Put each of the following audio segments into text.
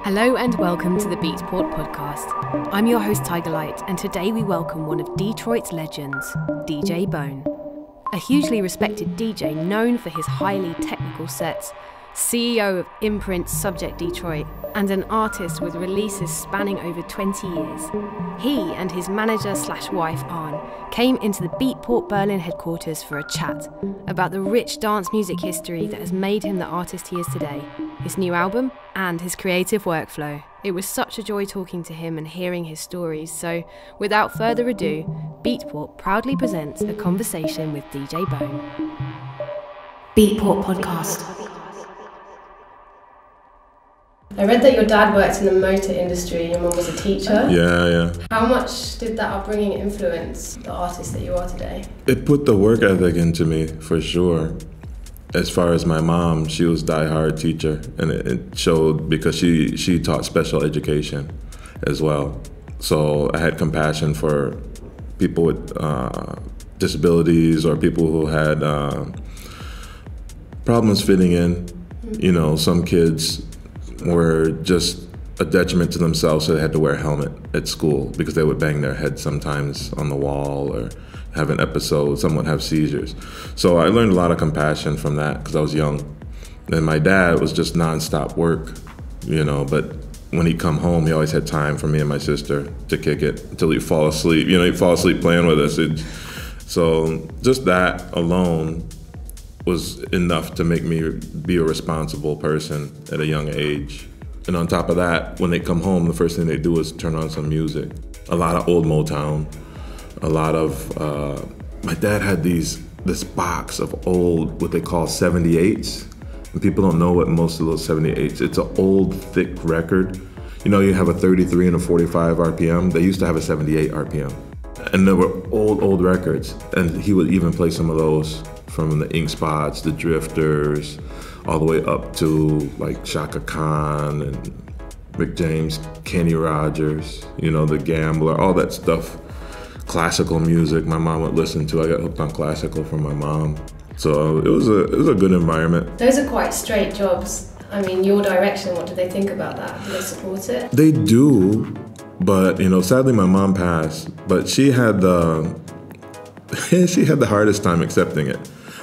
Hello and welcome to the Beatport podcast. I'm your host Tigerlight, and today we welcome one of Detroit's legends, DJ Bone. A hugely respected DJ known for his highly technical sets, CEO of Imprint Subject Detroit, and an artist with releases spanning over 20 years. He and his manager/wife Arne came into the Beatport Berlin headquarters for a chat about the rich dance music history that has made him the artist he is today, his new album, and his creative workflow. It was such a joy talking to him and hearing his stories, so without further ado, Beatport proudly presents a conversation with DJ Bone. Beatport Podcast. I read that your dad worked in the motor industry and your mum was a teacher. Yeah. How much did that upbringing influence the artist that you are today? It put the work ethic into me, for sure. As far as my mom, she was a die-hard teacher, and it showed because she taught special education as well. So I had compassion for people with disabilities or people who had problems fitting in. You know, some kids were just a detriment to themselves, so they had to wear a helmet at school because they would bang their head sometimes on the wall or have an episode, some would have seizures. So I learned a lot of compassion from that because I was young. And my dad was just nonstop work, you know, but when he'd come home, he always had time for me and my sister to kick it until he'd fall asleep. You know, he'd fall asleep playing with us. So just that alone was enough to make me be a responsible person at a young age. And on top of that, when they come home, the first thing they do is turn on some music. A lot of old Motown, a lot of, my dad had this box of old, what they call 78s. And people don't know what most of those 78s, it's an old, thick record. You know, you have a 33 and a 45 RPM. They used to have a 78 RPM. And there were old records. And he would even play some of those, from the Ink Spots, the Drifters, all the way up to like Chaka Khan and Rick James, Kenny Rogers, you know, The Gambler, all that stuff. Classical music my mom would listen to. I got hooked on classical from my mom. So it was a good environment. Those are quite straight jobs. I mean, your direction, what do they think about that? Do they support it? They do, but you know, sadly my mom passed, but she had the hardest time accepting it.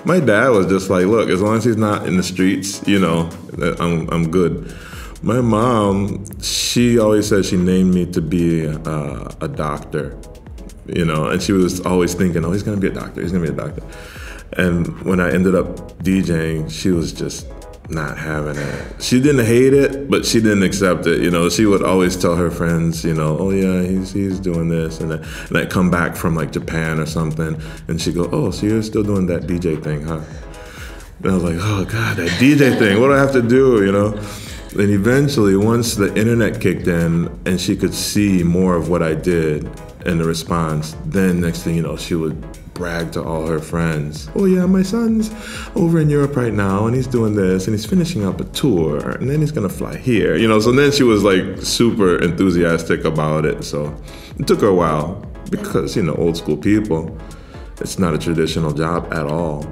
My dad was just like, look, as long as he's not in the streets, you know, I'm good. My mom, she always said she named me to be a doctor, you know, and she was always thinking, oh, he's gonna be a doctor, he's gonna be a doctor. And when I ended up DJing, she was just not having it. She didn't hate it, but she didn't accept it. You know, she would always tell her friends, you know, oh yeah, he's doing this, and I'd come back from like Japan or something, and she'd go, oh, so you're still doing that DJ thing, huh? And I was like, oh God, that DJ thing, what do I have to do, you know? And eventually, once the internet kicked in and she could see more of what I did and the response, then next thing you know, she would brag to all her friends. Oh yeah, my son's over in Europe right now and he's doing this and he's finishing up a tour and then he's gonna fly here. You know, so then she was like super enthusiastic about it. So it took her a while because, you know, old school people, it's not a traditional job at all.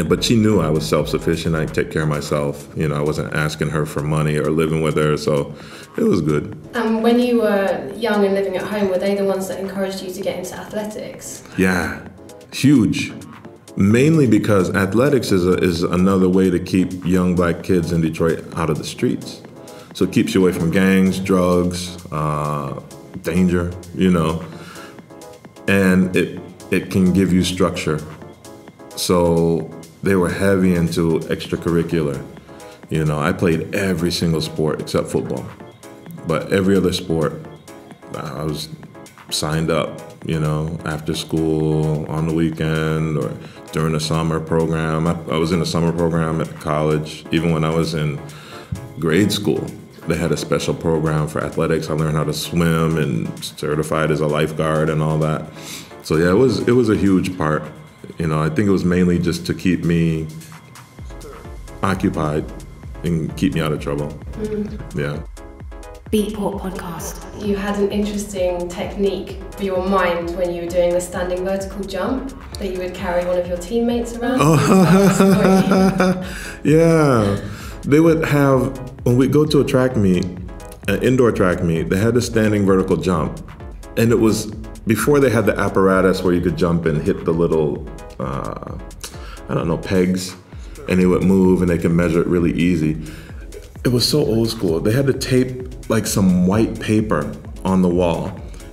But she knew I was self-sufficient. I take care of myself. You know, I wasn't asking her for money or living with her, so it was good. And when you were young and living at home, were they the ones that encouraged you to get into athletics? Yeah, huge. Mainly because athletics is another way to keep young black kids in Detroit out of the streets. So it keeps you away from gangs, drugs, danger, you know. And it can give you structure. So they were heavy into extracurricular. You know, I played every single sport except football. But every other sport, I was signed up, you know, after school, on the weekend, or during the summer program. I was in a summer program at college. Even when I was in grade school, they had a special program for athletics. I learned how to swim and certified as a lifeguard and all that. So yeah, it was a huge part. You know, I think it was mainly just to keep me occupied and keep me out of trouble. Yeah. Beatport podcast. You had an interesting technique for your mind when you were doing the standing vertical jump, that you would carry one of your teammates around. Oh. Yeah. They would have, when we go to a track meet, an indoor track meet, they had a standing vertical jump. And it was before they had the apparatus where you could jump and hit the little, pegs, and they would move and they could measure it really easy. It was so old school. They had to tape like some white paper on the wall,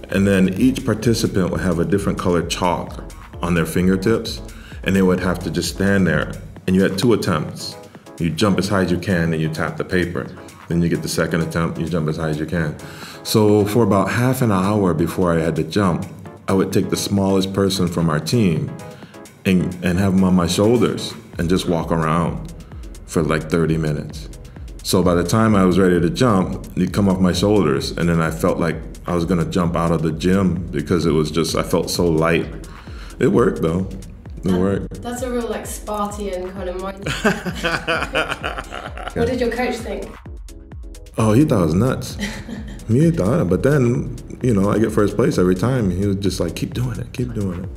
and then each participant would have a different colored chalk on their fingertips, and they would have to just stand there. And you had 2 attempts. You jump as high as you can and you tap the paper. Then you get the second attempt, you jump as high as you can. So for about half an hour before I had to jump, I would take the smallest person from our team and have them on my shoulders and just walk around for like 30 minutes. So by the time I was ready to jump, he'd come off my shoulders, and then I felt like I was gonna jump out of the gym because it was just, I felt so light. It worked though. It worked. That's a real like Spartan kind of mindset. What did your coach think? Oh, he thought I was nuts. He thought, but then, I get first place every time. He was just like, keep doing it, keep doing it.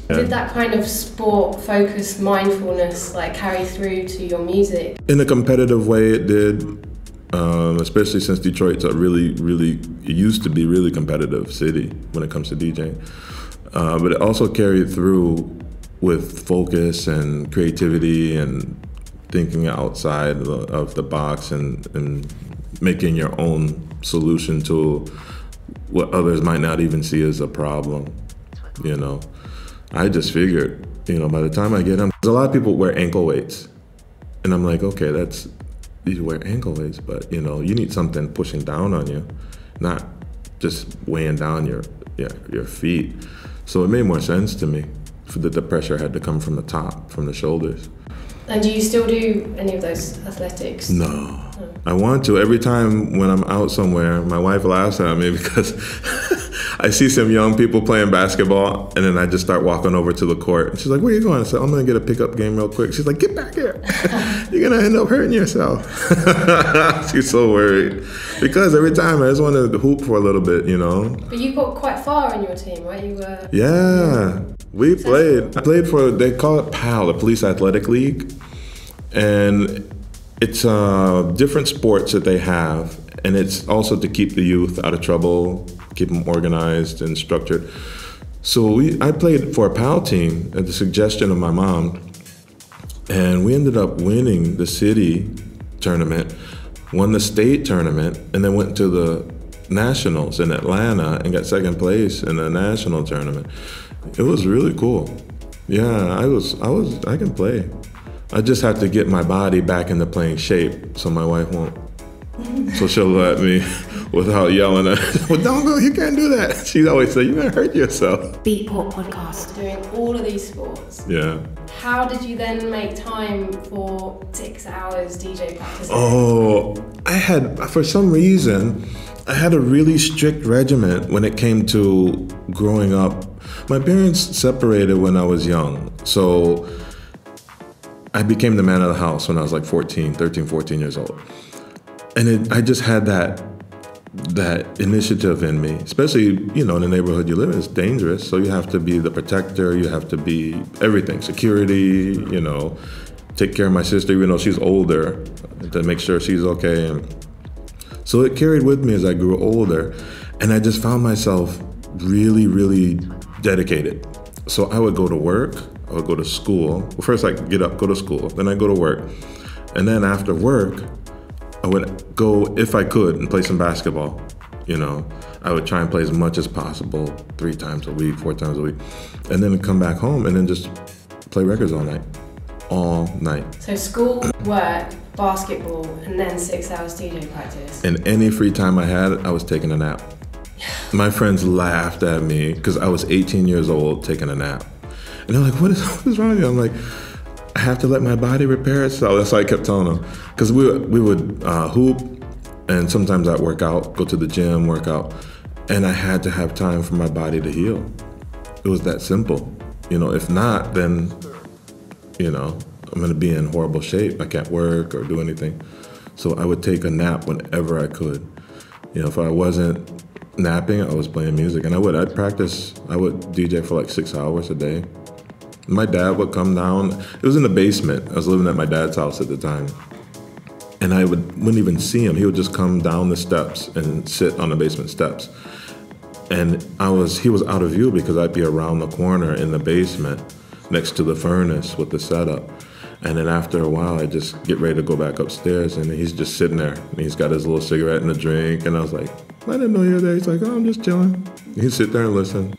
Yeah. Did that kind of sport-focused mindfulness like carry through to your music? In a competitive way, it did, especially since Detroit's a really, really, it used to be really competitive city when it comes to DJing. But it also carried through with focus and creativity and thinking outside of the box and making your own solution to what others might not even see as a problem. I just figured, by the time I get them, a lot of people wear ankle weights, and I'm like, okay, you wear ankle weights, but you need something pushing down on you, not just weighing down your feet. So it made more sense to me that the pressure had to come from the top, from the shoulders. And do you still do any of those athletics? No. I want to. Every time when I'm out somewhere, my wife laughs at me because I see some young people playing basketball, and then I just start walking over to the court. And she's like, where are you going? I said, I'm going to get a pickup game real quick. She's like, get back here. You're going to end up hurting yourself. She's so worried. Because every time I just want to hoop for a little bit, But you got quite far in your team, right? You were... Yeah. We played. I played for, they call it PAL, the Police Athletic League. And it's different sports that they have. And it's also to keep the youth out of trouble, keep them organized and structured. So I played for a PAL team at the suggestion of my mom. And we ended up winning the city tournament, won the state tournament, and then went to the nationals in Atlanta and got second place in the national tournament. It was really cool. Yeah, I can play. I just have to get my body back into playing shape so my wife won't. So she'll let me without yelling at her. Well, don't go, you can't do that. She'd always say, you're gonna hurt yourself. Beatport podcast. Doing all of these sports. Yeah. How did you then make time for 6 hours DJ practice? Oh, for some reason, I had a really strict regimen when it came to growing up. My parents separated when I was young, so I became the man of the house when I was like 13, 14 years old. And I just had that initiative in me, especially, in the neighborhood you live in. It's dangerous, so you have to be the protector, you have to be everything, security, take care of my sister, even though she's older, to make sure she's okay. And so it carried with me as I grew older, and I just found myself really, really dedicated. So I would go to work, I would go to school. Well, first I'd get up, go to school, then I'd go to work. And then after work, I would go, if I could, and play some basketball. I would try and play as much as possible, 3 times a week, 4 times a week. And then come back home and then just play records all night. All night. So school, work, basketball, and then 6 hours DJ practice. And any free time I had, I was taking a nap. My friends laughed at me because I was 18 years old taking a nap. And they're like, what is wrong with you? I'm like, I have to let my body repair itself. That's what I kept telling them. Because we would hoop, and sometimes I'd work out, go to the gym, work out. And I had to have time for my body to heal. It was that simple. If not, then, I'm going to be in horrible shape. I can't work or do anything. So I would take a nap whenever I could. If I wasn't napping, I was playing music. And I'd practice, I would DJ for like 6 hours a day. My dad would come down. It was in the basement. I was living at my dad's house at the time. And I wouldn't even see him. He would just come down the steps and sit on the basement steps. And he was out of view because I'd be around the corner in the basement next to the furnace with the setup. And then after a while, I just get ready to go back upstairs, and he's just sitting there. And he's got his little cigarette and a drink. And I was like, I didn't know you were there. He's like, oh, I'm just chilling. He'd sit there and listen.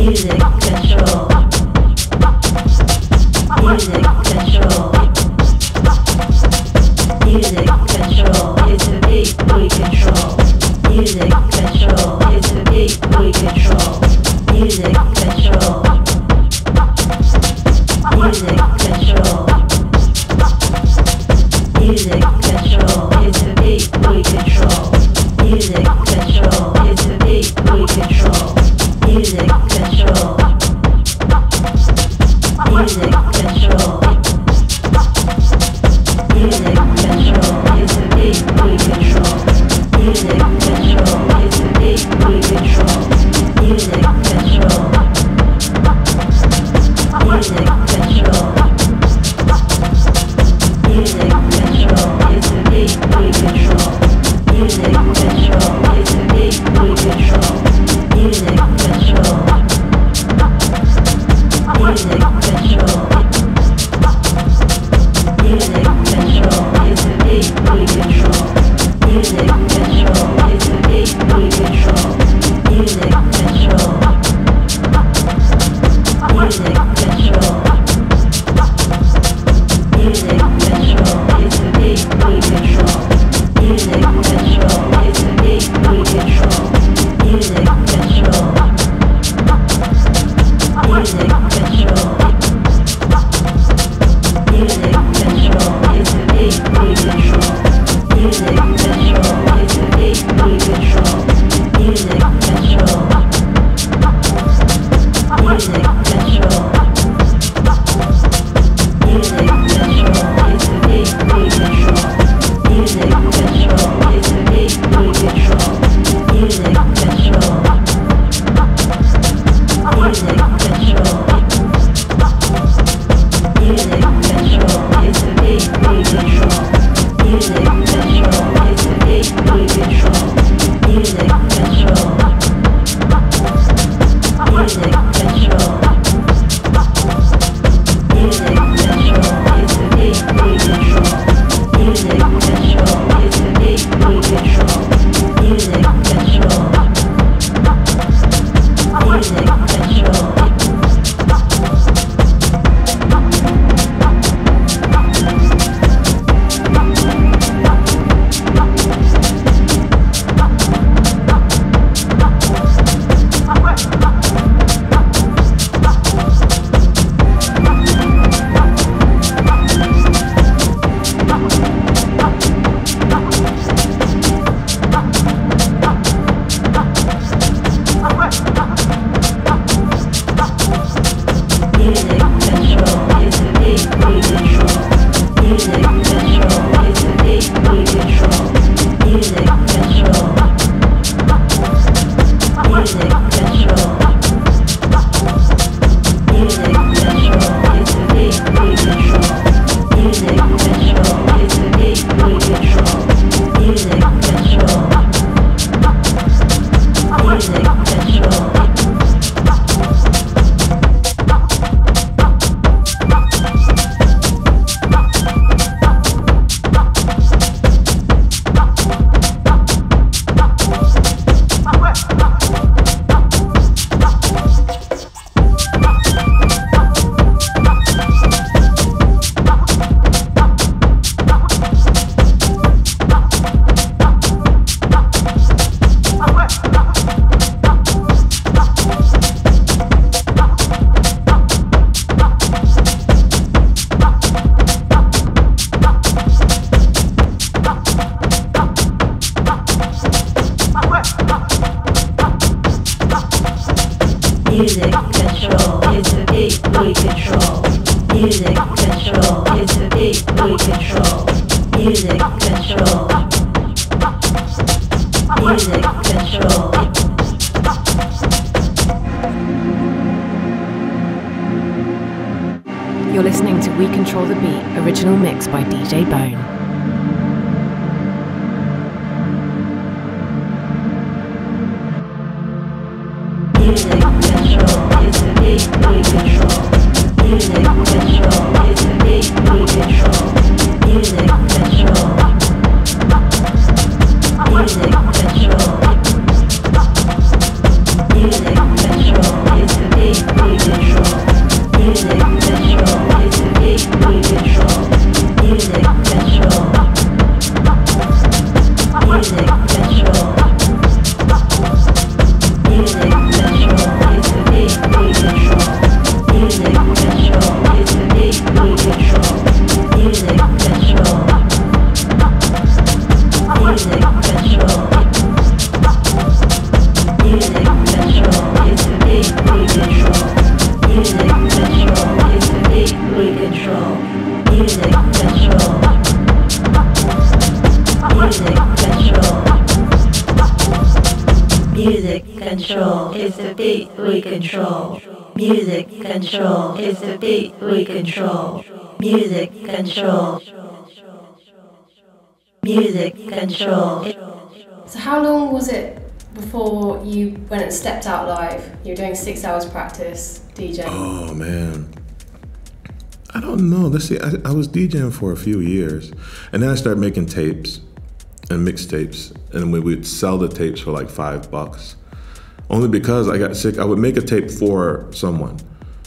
Music control. Music control is the beat we control. Music control is the beat we control. Music control. Music control. You're listening to We Control the Beat, original mix by DJ Bone. Music control is the beat we control. Music control is the beat we control. Music control. Music control. Music control is the beat we control. Music control is the beat we control. Music control. Music control. Music control is the beat we control. Music control is the beat we control. Music control. Music control. Music control is the beat we control. Music control is the beat we control. Music control. Music control. Music control is the beat we control. Music control is the beat we control. Music control. Music control. So how long was it before you went and stepped out live? You were doing 6 hours practice, DJing. Oh man, I don't know. Let's see. I was DJing for a few years, and then I started making tapes and mixtapes, and we would sell the tapes for like $5. Only because I got sick. I would make a tape for someone.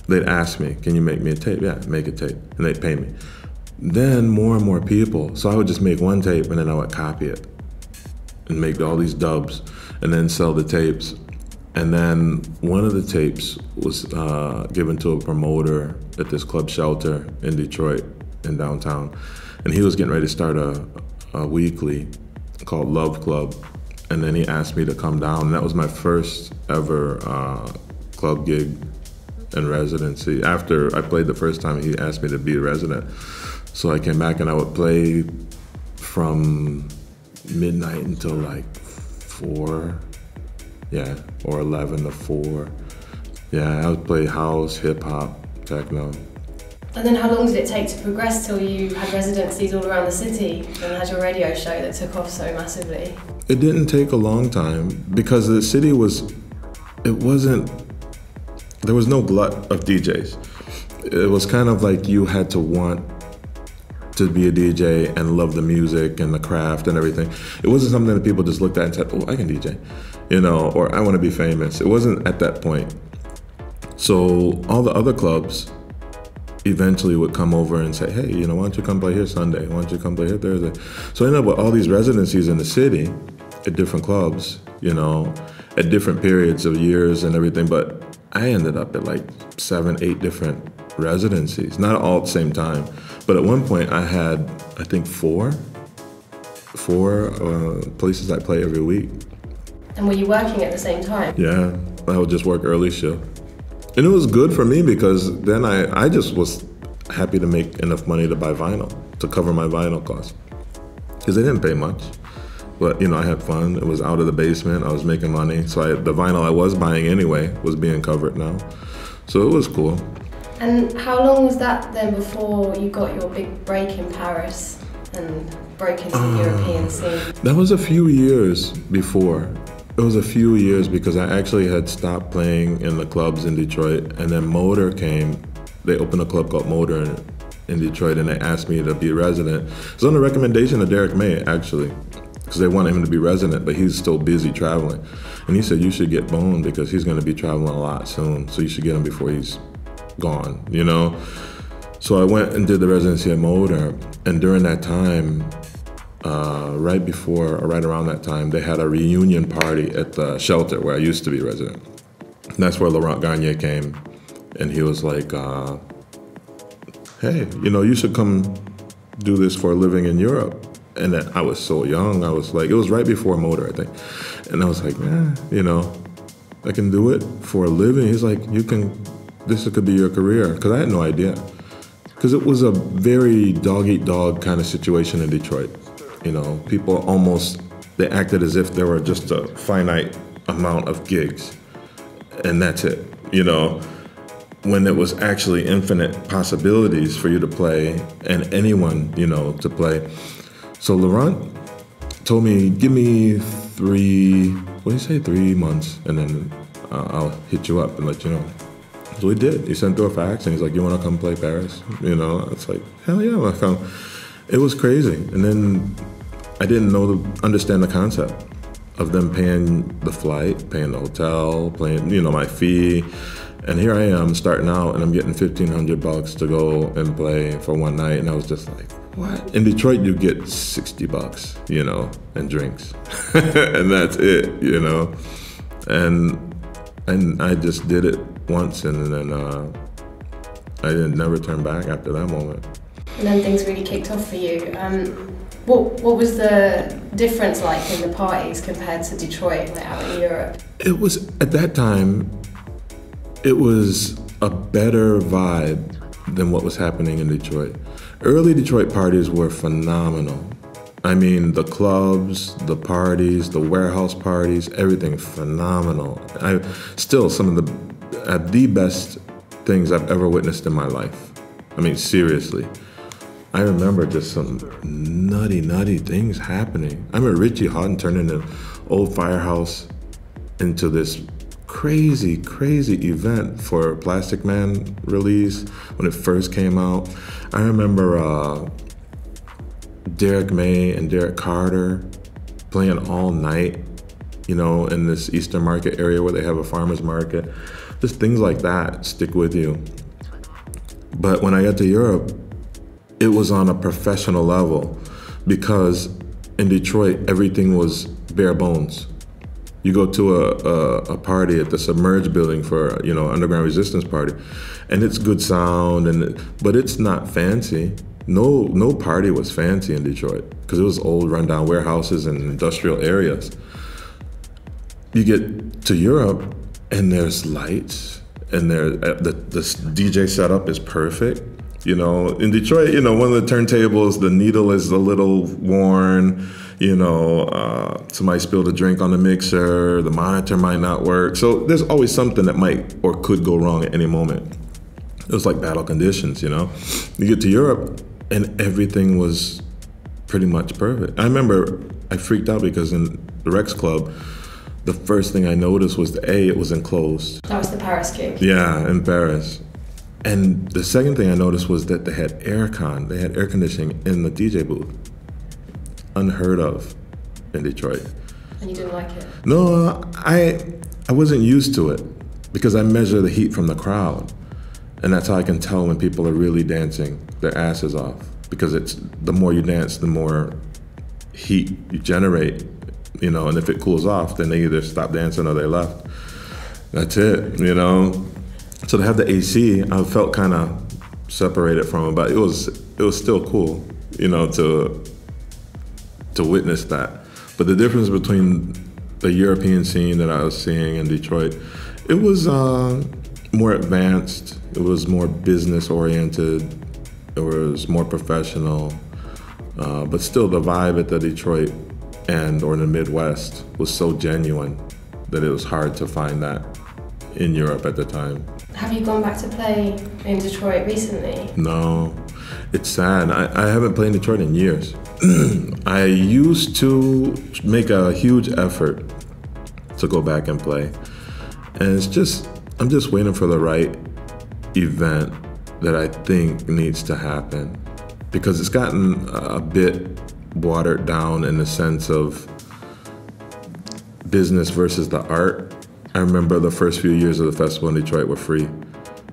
They'd ask me, "Can you make me a tape?" Yeah, make a tape, and they'd pay me. Then more and more people, so I would just make one tape, and then I would copy it and make all these dubs, and then sell the tapes. And then one of the tapes was given to a promoter at this club Shelter in Detroit, in downtown, and he was getting ready to start a weekly called Love Club, and then he asked me to come down, and that was my first ever club gig and residency. After I played the first time, he asked me to be a resident. So I came back and I would play from midnight until like 4, yeah, or 11 to 4. Yeah, I would play house, hip hop, techno. And then how long did it take to progress till you had residencies all around the city and had your radio show that took off so massively? It didn't take a long time because the city there was no glut of DJs. It was kind of like you had to want to be a DJ and love the music and the craft and everything. It wasn't something that people just looked at and said, "Oh, I can DJ," or "I want to be famous." It wasn't at that point. So all the other clubs eventually would come over and say, "Hey, why don't you come play here Sunday? Why don't you come play here Thursday?" So I ended up with all these residencies in the city at different clubs, at different periods of years and everything. But I ended up at like 7, 8 different residencies, not all at the same time. But at one point I had, I think, four places I play every week. And were you working at the same time? Yeah, I would just work early shift. And it was good for me because then I just was happy to make enough money to buy vinyl, to cover my vinyl costs. Because they didn't pay much. But, you know, I had fun. It was out of the basement. I was making money. So the vinyl I was buying anyway was being covered now. So it was cool. And how long was that then before you got your big break in Paris and broke into the European scene? That was a few years before. It was a few years because I actually had stopped playing in the clubs in Detroit, and then Motor came. They opened a club called Motor in Detroit, and they asked me to be resident. It was on the recommendation of Derek May, actually, because they wanted him to be resident, but he's still busy traveling. And he said, you should get Bone because he's going to be traveling a lot soon, so you should get him before he's gone, you know? So I went and did the residency at Motor, and during that time, right around that time, they had a reunion party at the shelter where I used to be resident. And that's where Laurent Garnier came, and he was like, hey, you know, you should come do this for a living in Europe. And then I was so young, I was like, it was right before Motor, I think. And I was like, you know, I can do it for a living. He's like, this could be your career. Because I had no idea. Because it was a very dog-eat-dog kind of situation in Detroit. You know, people they acted as if there were just a finite amount of gigs. And that's it, you know, when it was actually infinite possibilities for you to play and anyone, you know, to play. So Laurent told me, give me 3 months, and then I'll hit you up and let you know. So he did. He sent through a fax, and he's like, you want to come play Paris? You know, it's like, hell yeah. It was crazy. And then I didn't understand the concept of them paying the flight, paying the hotel, paying, you know, my fee. And here I am starting out, and I'm getting $1,500 to go and play for one night. And I was just like, what? In Detroit, you get $60, you know, and drinks. And that's it, you know. And I just did it once, and then I didn't never turn back after that moment. And then things really kicked off for you. What was the difference like in the parties compared to Detroit, like out in Europe? It was, at that time, it was a better vibe than what was happening in Detroit. Early Detroit parties were phenomenal. I mean, the clubs, the parties, the warehouse parties, everything phenomenal. Still some of the best things I've ever witnessed in my life. I mean, seriously. I remember just some nutty things happening. I remember Richie Houghton turning the old firehouse into this crazy event for Plastic Man release when it first came out. I remember Derek May and Derek Carter playing all night, you know, in this Eastern Market area where they have a farmer's market. Just things like that stick with you. But when I got to Europe, it was on a professional level because in Detroit, everything was bare bones. You go to a party at the Submerged building for, you know, underground resistance party, and it's good sound, but it's not fancy. No party was fancy in Detroit because it was old rundown warehouses and industrial areas. You get to Europe and there's lights, and the DJ setup is perfect. You know, in Detroit, you know, one of the turntables, the needle is a little worn. You know, somebody spilled a drink on the mixer, the monitor might not work. So there's always something that might or could go wrong at any moment. It was like battle conditions, you know. You get to Europe and everything was pretty much perfect. I remember I freaked out because in the Rex Club, the first thing I noticed was it was enclosed. That was the Paris gig? Yeah, in Paris. And the second thing I noticed was that they had air conditioning in the DJ booth. Unheard of in Detroit. And you didn't like it? No, I wasn't used to it because I measure the heat from the crowd. And that's how I can tell when people are really dancing their asses off. Because it's the more you dance, the more heat you generate, you know, and if it cools off, then they either stop dancing or they left. That's it, you know. So to have the AC, I felt kind of separated from it, but it was still cool, you know, to witness that. But the difference between the European scene that I was seeing in Detroit, it was more advanced. It was more business oriented. It was more professional. But still, the vibe at the Detroit or the Midwest was so genuine that it was hard to find that in Europe at the time. Have you gone back to play in Detroit recently? No, it's sad. I haven't played in Detroit in years. I used to make a huge effort to go back and play. And I'm just waiting for the right event that I think needs to happen. Because it's gotten a bit watered down in the sense of business versus the art. I remember the first few years of the festival in Detroit were free.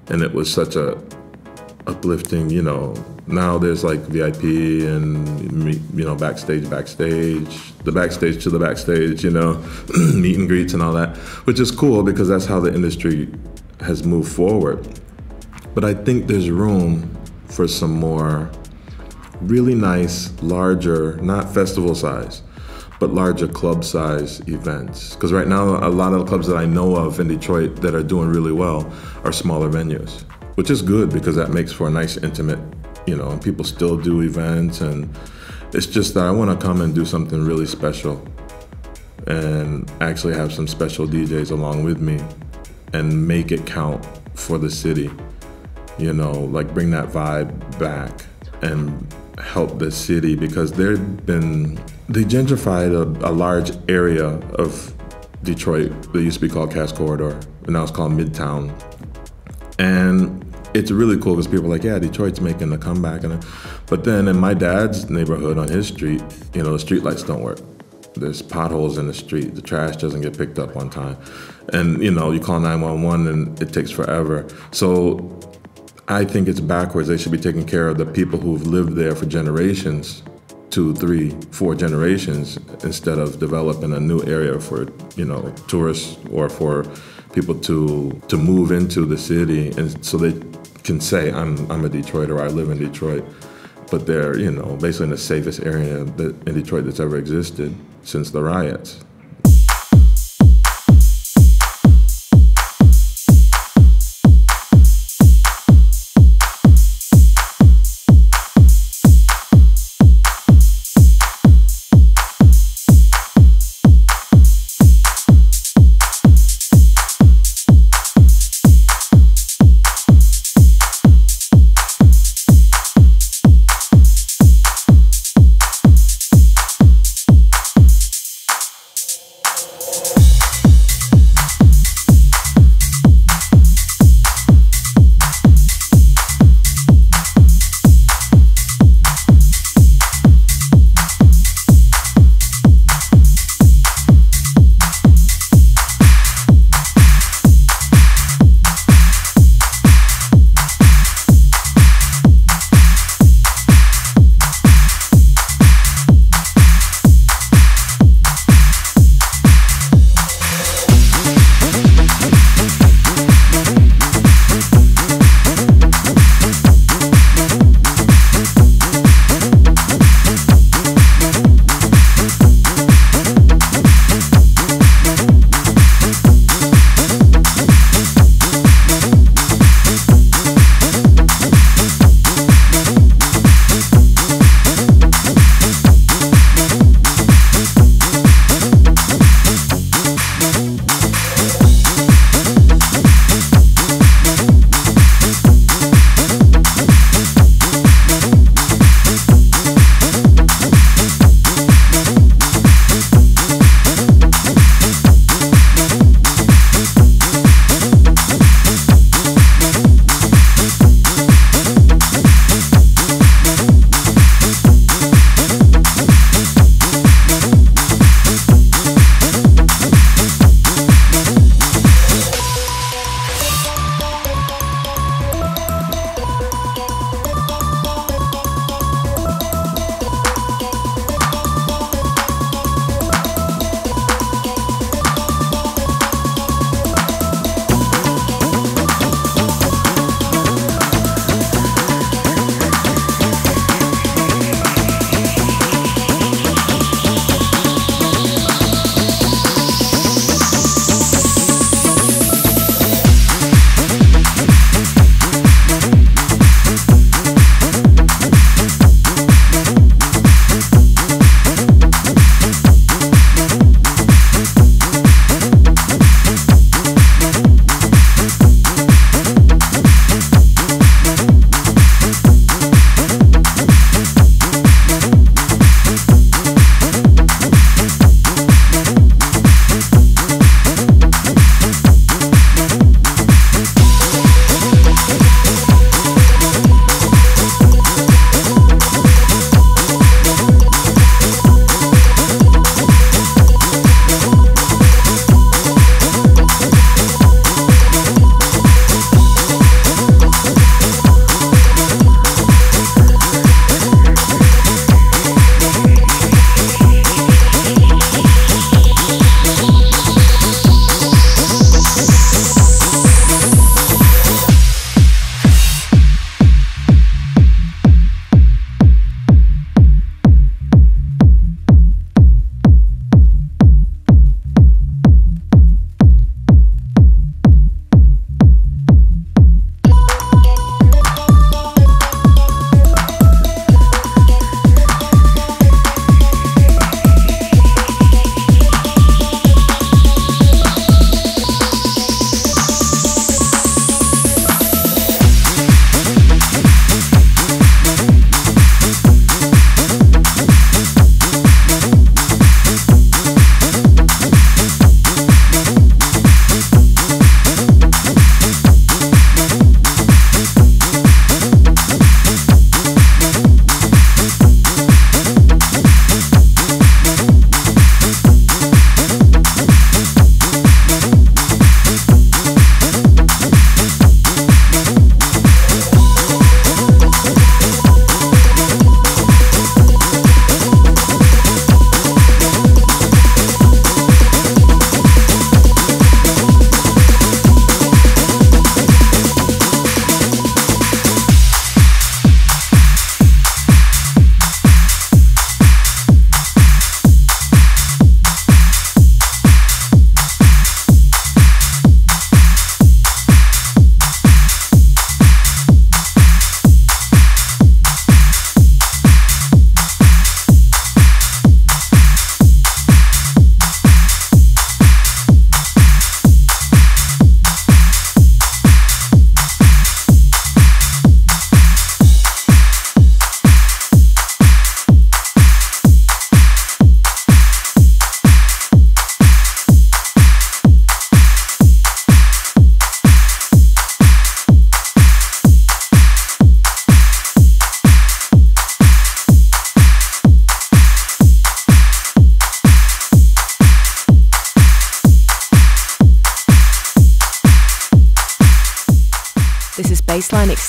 And it was such a uplifting, now there's like VIP and, backstage, the backstage to the backstage, meet and greets and all that, which is cool because that's how the industry has moved forward. But I think there's room for some more really nice, larger, not festival size, but larger club size events. Because right now, a lot of the clubs that I know of in Detroit that are doing really well are smaller venues, which is good because that makes for a nice, intimate, and people still do events. And it's just that I want to come and do something really special and actually have some special DJs along with me and make it count for the city, like bring that vibe back and help the city because they gentrified a large area of Detroit that used to be called Cass Corridor, and now it's called Midtown. And it's really cool because people are like, yeah, Detroit's making a comeback. But then in my dad's neighborhood on his street, the street lights don't work. There's potholes in the street. The trash doesn't get picked up on time. And, you call 911 and it takes forever. So I think it's backwards. They should be taking care of the people who've lived there for generations, 2, 3, 4 generations, instead of developing a new area for, tourists or for people to move into the city, and so they can say, I'm a Detroiter, or I live in Detroit. But they're, basically in the safest area in Detroit that's ever existed since the riots.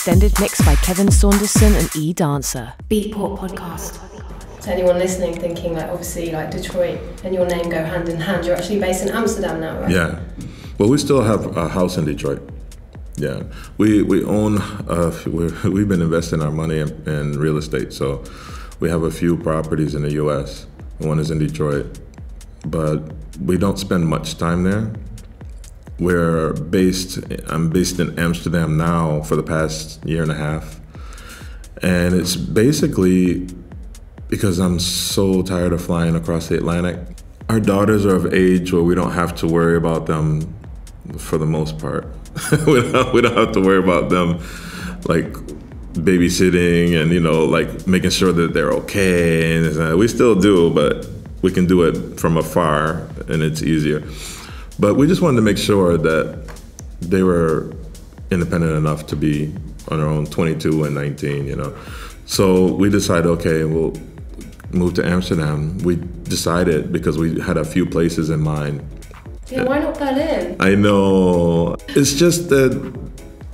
extended mix by Kevin Saunderson and E Dancer. Beatport podcast. To anyone listening thinking like obviously like Detroit and your name go hand in hand, you're actually based in Amsterdam now, right? Yeah. Well, we still have a house in Detroit. Yeah. We own, we've been investing our money in real estate. So we have a few properties in the US. One is in Detroit, but we don't spend much time there. I'm based in Amsterdam now for the past year and a half. And it's basically because I'm so tired of flying across the Atlantic. Our daughters are of age where we don't have to worry about them for the most part. we don't have to worry about them like babysitting and, like making sure that they're okay. And we still do, but we can do it from afar and it's easier. But we just wanted to make sure that they were independent enough to be on their own, 22 and 19, So we decided, okay, we'll move to Amsterdam. We decided because we had a few places in mind. Yeah, why not Berlin? I know. It's just that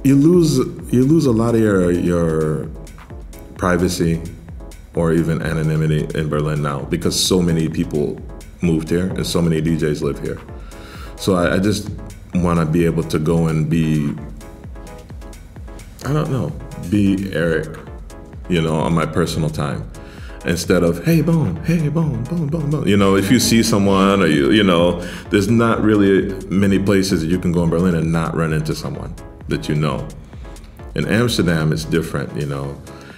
you lose a lot of your privacy or even anonymity in Berlin now because so many people moved here and so many DJs live here. So I just want to be able to go and be Eric, on my personal time. Instead of, hey, Bone, Bone. If you see someone or there's not really many places that you can go in Berlin and not run into someone that you know. In Amsterdam, it's different,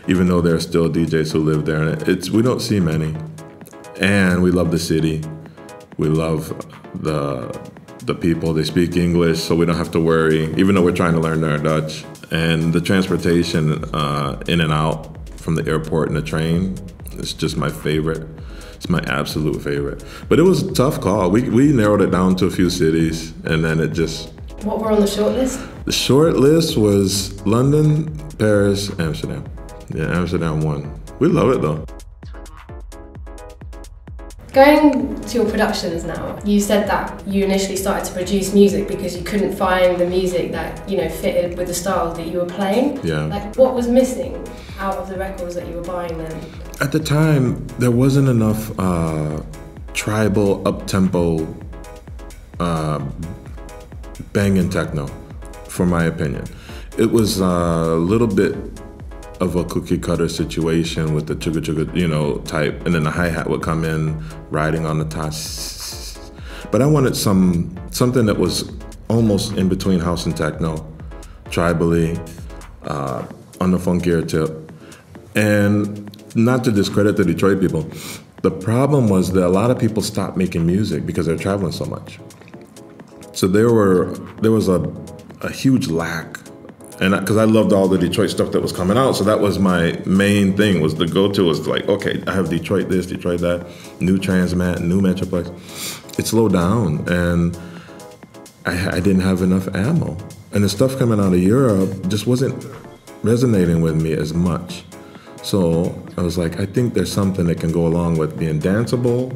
even though there are still DJs who live there. And we don't see many. And we love the city. We love the people. They speak English, so we don't have to worry, even though we're trying to learn their Dutch. And the transportation in and out from the airport and the train, it's just my favorite. It's my absolute favorite. But it was a tough call. We narrowed it down to a few cities, and then it just... What were on the short list? The short list was London, Paris, Amsterdam. Yeah, Amsterdam won. We love it, though. Going to your productions now, you said that you initially started to produce music because you couldn't find the music that, fitted with the style that you were playing. Yeah. Like, what was missing out of the records that you were buying then? At the time, there wasn't enough tribal, up-tempo, banging techno, for my opinion. It was a little bit of a cookie cutter situation with the chugga chugga, type, and then the hi-hat would come in riding on the top. But I wanted something that was almost in between house and techno, tribally, on the funkier tip. And not to discredit the Detroit people, the problem was that a lot of people stopped making music because they're traveling so much. So there was a huge lack. And because I loved all the Detroit stuff that was coming out, so that was my main thing, was the go-to was like, okay, I have Detroit this, Detroit that, new Transmat, new Metroplex. It slowed down, and I didn't have enough ammo. And the stuff coming out of Europe just wasn't resonating with me as much. So I was like, I think there's something that can go along with being danceable,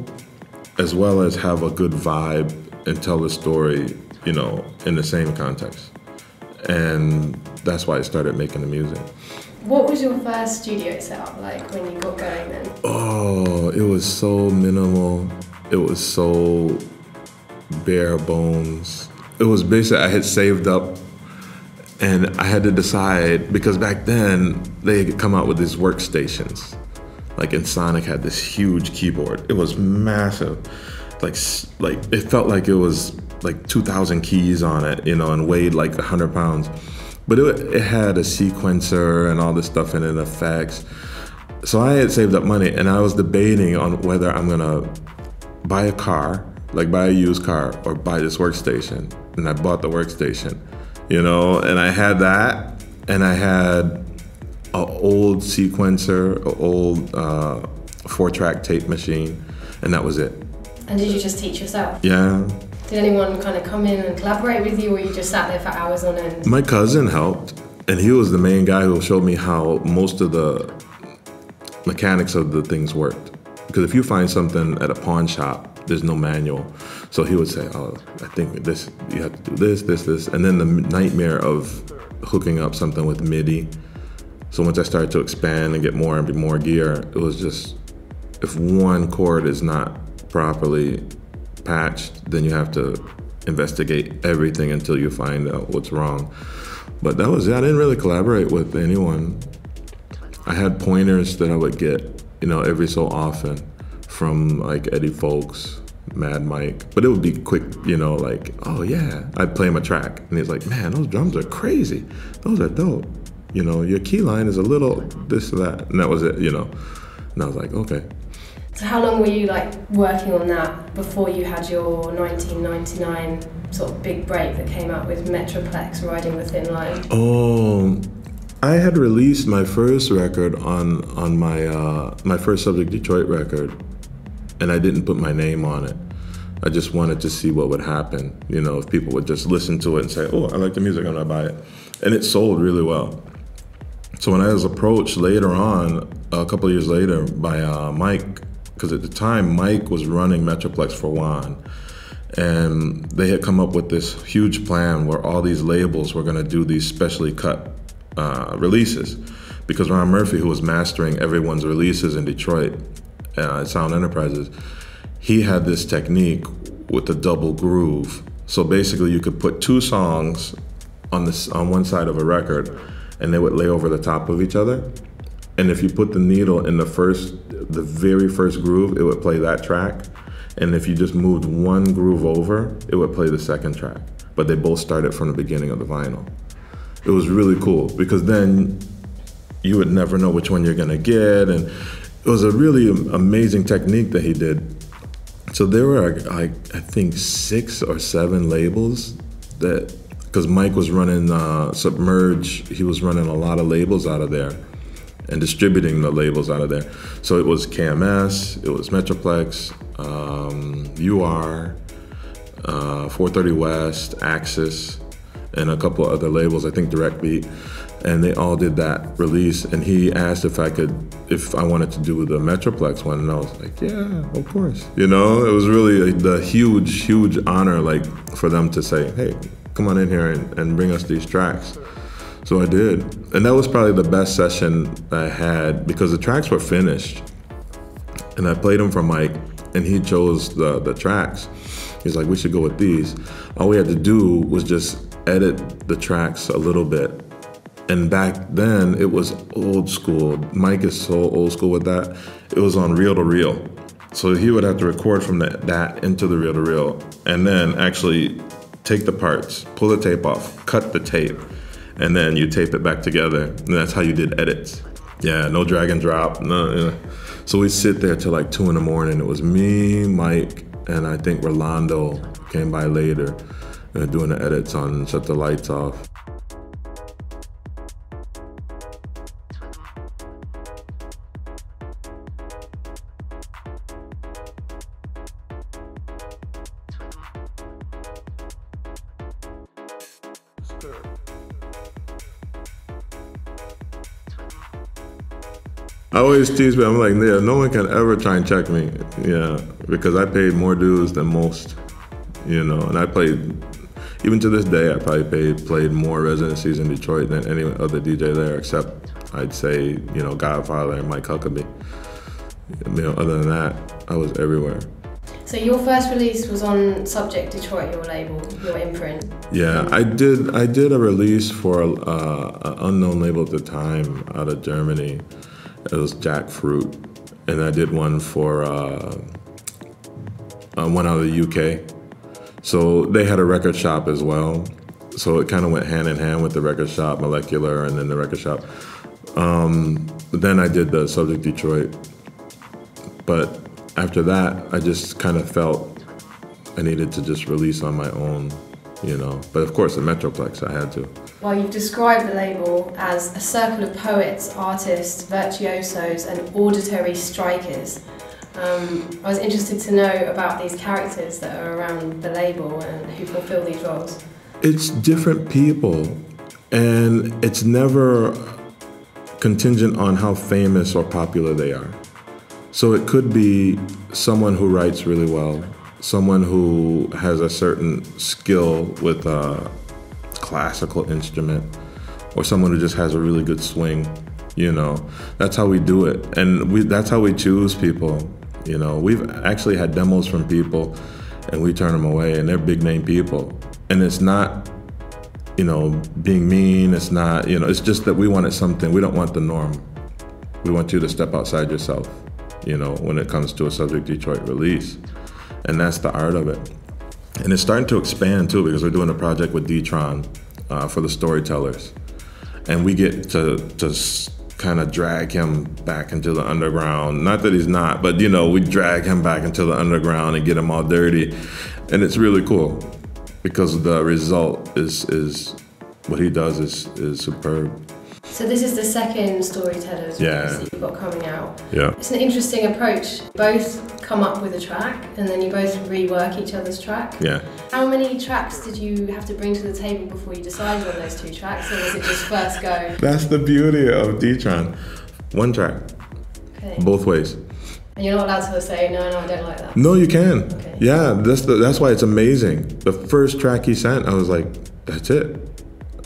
as well as have a good vibe and tell the story, in the same context. And that's why I started making the music. What was your first studio setup like when you got going then? Oh, it was so minimal. It was so bare bones. It was basically, I had saved up and I had to decide, because back then they had come out with these workstations. Like Sonic had this huge keyboard. It was massive. Like it felt like it was like 2,000 keys on it, and weighed like 100 pounds. But it had a sequencer and all this stuff in it, effects. So I had saved up money, and I was debating on whether I'm gonna buy a car, like buy a used car, or buy this workstation. And I bought the workstation, and I had that, and I had an old sequencer, an old 4-track tape machine, and that was it. And did you just teach yourself? Yeah. Did anyone kind of come in and collaborate with you, or you just sat there for hours on end? My cousin helped, and he was the main guy who showed me how most of the mechanics of the things worked. Because if you find something at a pawn shop, there's no manual. So he would say, oh, I think this, you have to do this, and then the nightmare of hooking up something with MIDI. So once I started to expand and get more and more gear, it was just, if one chord is not properly patched, then you have to investigate everything until you find out what's wrong. But that was it. I didn't really collaborate with anyone. I had pointers that I would get, every so often from like Eddie Fowlkes, Mad Mike. But it would be quick, like, oh yeah, I'd play him a track. And he's like, man, those drums are crazy. Those are dope. Your key line is a little this or that. And that was it, And I was like, okay. So how long were you working on that before you had your 1999 sort of big break that came out with Metroplex, Riding the Thin Line? Oh, I had released my first record on my first Subject Detroit record, and I didn't put my name on it. I just wanted to see what would happen, if people would just listen to it and say, oh, I like the music, I'm gonna buy it. And it sold really well. So when I was approached later on, a couple of years later, by Mike, because at the time Mike was running Metroplex for Juan, and they had come up with this huge plan where all these labels were going to do these specially cut releases, because Ron Murphy, who was mastering everyone's releases in Detroit at Sound Enterprises, he had this technique with a double groove. So basically you could put two songs on one side of a record, and they would lay over the top of each other. And if you put the needle in the very first groove, it would play that track. And if you just moved one groove over, it would play the second track. But they both started from the beginning of the vinyl. It was really cool, because then you would never know which one you're gonna get. And it was a really amazing technique that he did. So there were, I think, 6 or 7 labels because Mike was running Submerge, he was running a lot of labels out of there and distributing the labels out of there. So it was KMS, it was Metroplex, UR, 430 West, Axis, and a couple other labels, I think Direct Beat, and they all did that release. And he asked if I wanted to do the Metroplex one, and I was like, yeah, of course. It was really the huge honor, for them to say, hey, come on in here and bring us these tracks. So I did. And that was probably the best session I had, because the tracks were finished. And I played them for Mike, and he chose the tracks. He's like, we should go with these. All we had to do was just edit the tracks a little bit. And back then, it was old school. Mike is so old school with that. It was on reel-to-reel. So he would have to record from that into the reel-to-reel, and then actually take the parts, pull the tape off, cut the tape, and then you tape it back together. And that's how you did edits. Yeah, no drag and drop. No. So we sit there till 2 in the morning. It was me, Mike, and I think Rolando came by later, doing the edits on Shut the Lights Off. I always tease me, I'm like, yeah, no one can ever try and check me, because I paid more dues than most, and I played, even to this day, I probably played more residencies in Detroit than any other DJ there, except I'd say, Godfather and Mike Huckabee. Other than that, I was everywhere. So your first release was on Subject Detroit, your label, your imprint. Yeah, I did a release for an unknown label at the time out of Germany. It was Jackfruit, and I did one for one out of the UK. So they had a record shop as well. So it kind of went hand in hand with the record shop, Molecular, and then the record shop. Then I did the Subject Detroit. But after that, I just kind of felt I needed to just release on my own, But of course, the Metroplex, I had to. Well, you've described the label as a circle of poets, artists, virtuosos, and auditory strikers. I was interested to know about these characters that are around the label and who fulfill these roles. It's different people, and it's never contingent on how famous or popular they are. So it could be someone who writes really well, someone who has a certain skill with a classical instrument, or someone who just has a really good swing. You know, that's how we do it, and that's how we choose people. You know, we've actually had demos from people, and we turn them away, and they're big name people, and it's not, you know, being mean. It's not, you know, it's just that we wanted something. We don't want the norm. We want you to step outside yourself, you know, when it comes to a Subject Detroit release, and that's the art of it. And it's starting to expand too, because we're doing a project with D-Tron for the storytellers, and we get to kind of drag him back into the underground. Not that he's not, but you know, we drag him back into the underground and get him all dirty. And it's really cool because the result is what he does is superb. So this is the second Storytellers release that you've got coming out. Yeah. It's an interesting approach. You both come up with a track and then you both rework each other's track. Yeah. How many tracks did you have to bring to the table before you decided on those 2 tracks, or was it just first go? That's the beauty of D-Tron. 1 track. Okay. Both ways. And you're not allowed to say, no, I don't like that. No, you can. Okay. Yeah, that's why it's amazing. The first track he sent, I was like, that's it.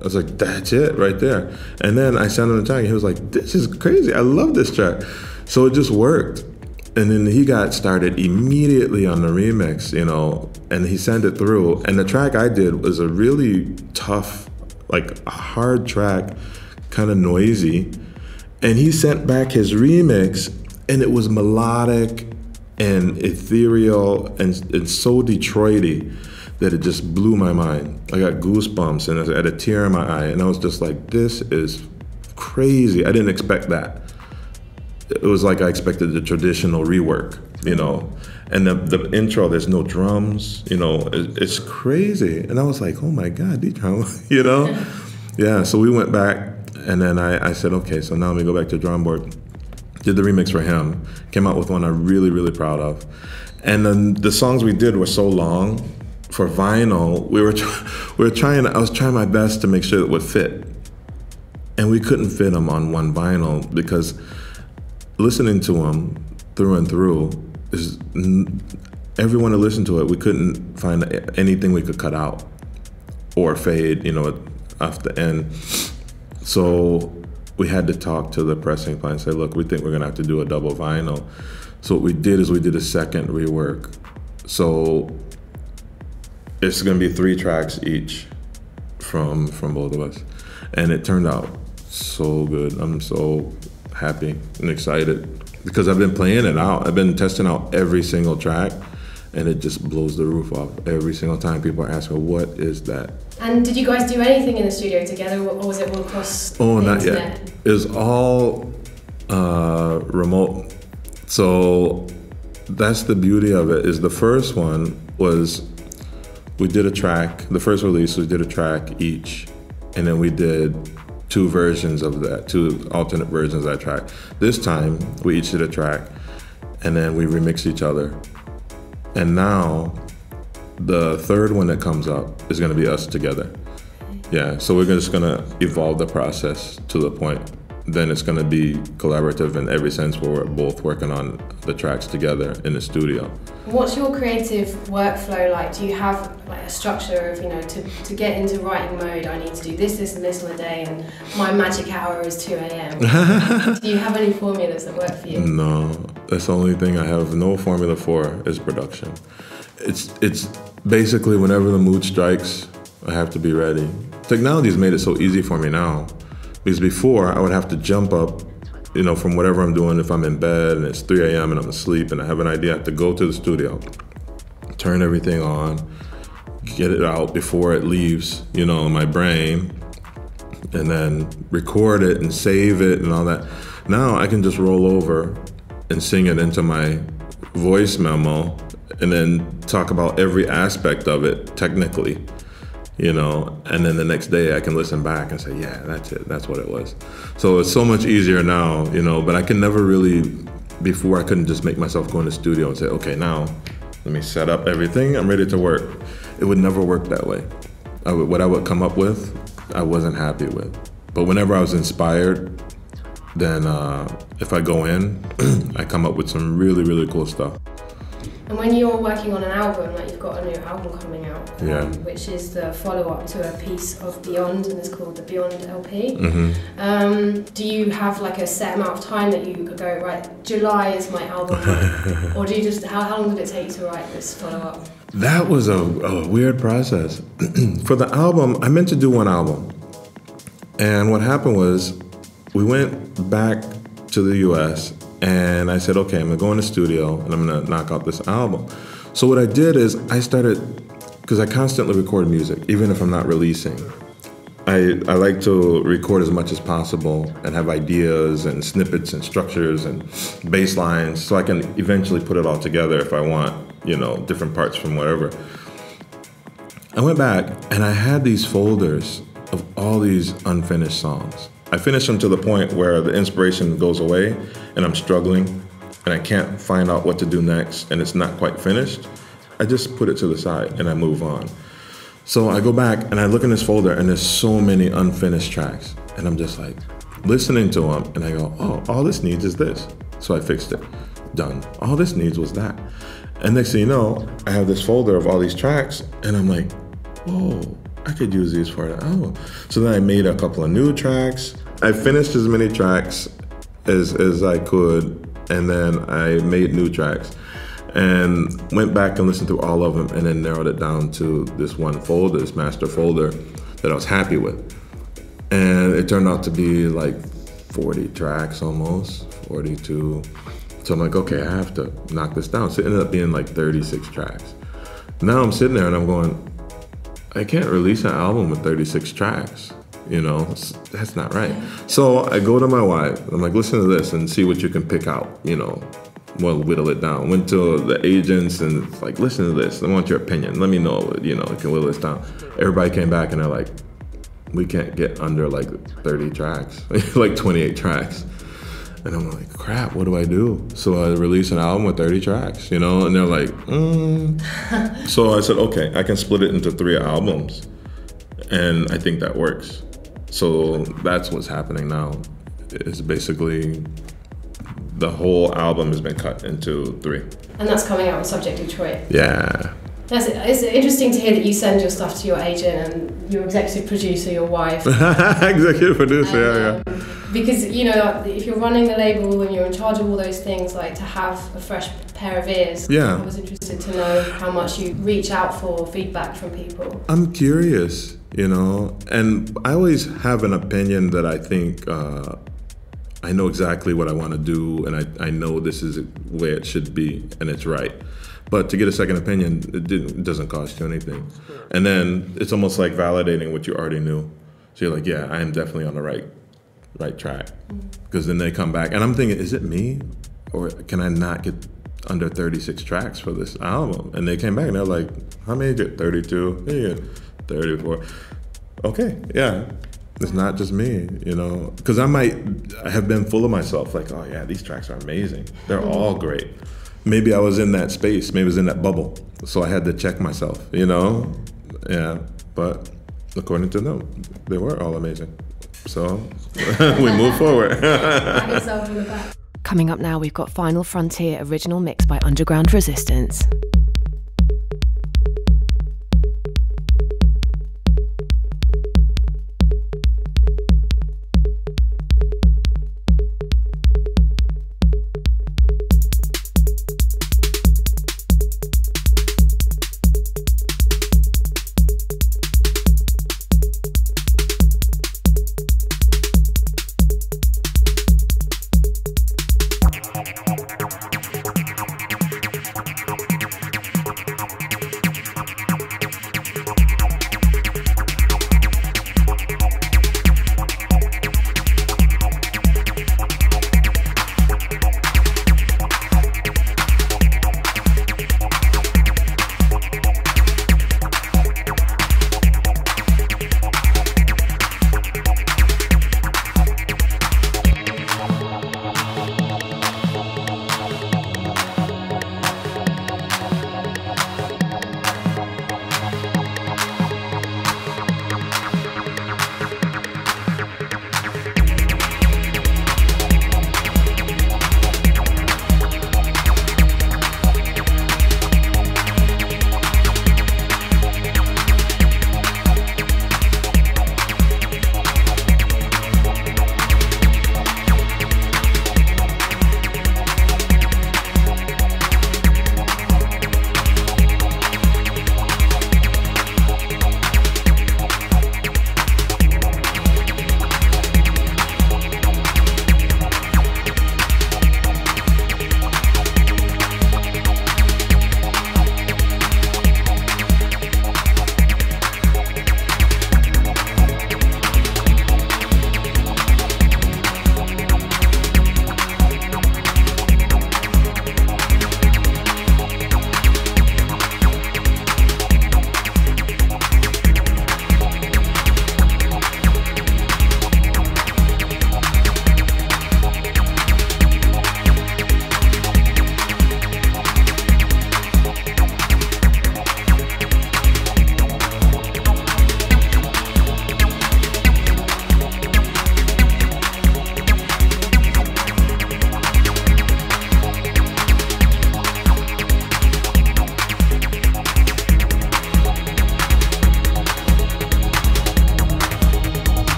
I was like, that's it right there. And then I sent him the track and he was like, this is crazy. I love this track. So it just worked. And then he got started immediately on the remix, you know, and he sent it through. And the track I did was a really tough, like a hard track, kind of noisy. And he sent back his remix and it was melodic and ethereal and so Detroit-y that it just blew my mind. I got goosebumps and I had a tear in my eye, and I was just like, this is crazy. I didn't expect that. It was like I expected the traditional rework, you know. And the intro, there's no drums, you know, it's crazy. And I was like, oh my God, D-Tron, you know? Yeah, so we went back, and then I said, okay, so now let me go back to the drawing board. Did the remix for him, came out with one I'm really, really proud of. And then the songs we did were so long. For vinyl, I was trying my best to make sure it would fit. And we couldn't fit them on one vinyl because listening to them through and through, everyone who listened to it, we couldn't find anything we could cut out or fade, you know, off the end. So we had to talk to the pressing plant and say, look, we think we're gonna have to do a double vinyl. So what we did is we did a second rework. So it's gonna be 3 tracks each from both of us. And it turned out so good. I'm so happy and excited because I've been playing it out. I've been testing out every single track and it just blows the roof off every single time. People are asking, what is that? And did you guys do anything in the studio together, or was it all across the not internet? Yet. It was all remote. So that's the beauty of it, is the first one was, we did a track, the first release, we did a track each, and then we did 2 versions of that, 2 alternate versions of that track. This time, we each did a track, and then we remixed each other. And now, the third one that comes up is gonna be us together. Yeah, so we're just gonna evolve the process to the point. Then it's gonna be collaborative in every sense where we're both working on the tracks together in the studio. What's your creative workflow like? Do you have like a structure of, you know, to get into writing mode, I need to do this, this, and this on a day, and my magic hour is 2 a.m. Do you have any formulas that work for you? No, that's the only thing I have no formula for is production. It's basically whenever the mood strikes, I have to be ready. Technology has made it so easy for me now, because before I would have to jump up, you know, from whatever I'm doing. If I'm in bed and it's 3 a.m. and I'm asleep and I have an idea, I have to go to the studio, turn everything on, get it out before it leaves, you know, my brain, and then record it and save it and all that. Now I can just roll over and sing it into my voice memo and then talk about every aspect of it technically, you know, and then the next day I can listen back and say, yeah, that's it, that's what it was. So it's so much easier now, you know, but I can never really, before I couldn't just make myself go in the studio and say, okay, now let me set up everything, I'm ready to work. It would never work that way. What I would come up with, I wasn't happy with. But whenever I was inspired, then if I go in, I come up with some really, really cool stuff. And when you're working on an album, like you've got a new album coming out, Yeah. which is the follow-up to a piece of Beyond, and it's called the Beyond LP. Do you have like a set amount of time that you could go, right, July is my album month? Or do you just, how long did it take to write this follow-up? That was a weird process. For the album, I meant to do one album. And what happened was, we went back to the US and I said, okay, I'm gonna go in the studio and I'm gonna knock out this album. So what I did is I started, because I constantly record music, even if I'm not releasing. I like to record as much as possible and have ideas and snippets and structures and bass lines so I can eventually put it all together if I want, you know, different parts from wherever. I went back and I had these folders of all these unfinished songs. I finished them to the point where the inspiration goes away and I'm struggling and I can't find out what to do next and it's not quite finished. I just put it to the side and I move on. So I go back and I look in this folder and there's so many unfinished tracks and I'm just like listening to them and I go, oh, all this needs is this. So I fixed it. Done. All this needs was that. And next thing you know, I have this folder of all these tracks and I'm like, whoa, I could use these for an album. So then I made a couple of new tracks. I finished as many tracks as I could, and then I made new tracks and went back and listened to all of them and then narrowed it down to this one folder, this master folder that I was happy with. And it turned out to be like 40 tracks almost, 42. So I'm like, okay, I have to knock this down. So it ended up being like 36 tracks. Now I'm sitting there and I'm going, I can't release an album with 36 tracks. You know, that's not right. So I go to my wife, I'm like, listen to this and see what you can pick out, you know, we'll whittle it down. Went to the agents and it's like, listen to this, I want your opinion. Let me know, you know, you can whittle this down. Everybody came back and they're like, we can't get under like 30 tracks, like 28 tracks. And I'm like, crap, what do I do? So I release an album with 30 tracks, you know, and they're like, So I said, okay, I can split it into 3 albums. And I think that works. So that's what's happening now. It's basically the whole album has been cut into 3. And that's coming out on Subject Detroit. Yeah. It's interesting to hear that you send your stuff to your agent and your executive producer, your wife. Executive producer, yeah. Because, you know, if you're running the label and you're in charge of all those things, like to have a fresh pair of ears. Yeah. I was interested to know how much you reach out for feedback from people. I'm curious, you know, and I always have an opinion that I think I know exactly what I want to do and I know this is the way it should be and it's right. But to get a second opinion, it doesn't cost you anything. And then it's almost like validating what you already knew. So you're like, yeah, I am definitely on the right track. Because then they come back and I'm thinking, is it me? Or can I not get under 36 tracks for this album? And they came back and they're like, how many did 32? Yeah, 34. Okay, yeah. It's not just me, you know, because I have been full of myself, like, oh yeah, these tracks are amazing. They're all great. Maybe I was in that space, maybe I was in that bubble, so I had to check myself, you know? Yeah, but according to them, they were all amazing. So we move forward. Pat yourself on the back. Coming up now, we've got Final Frontier original mix by Underground Resistance.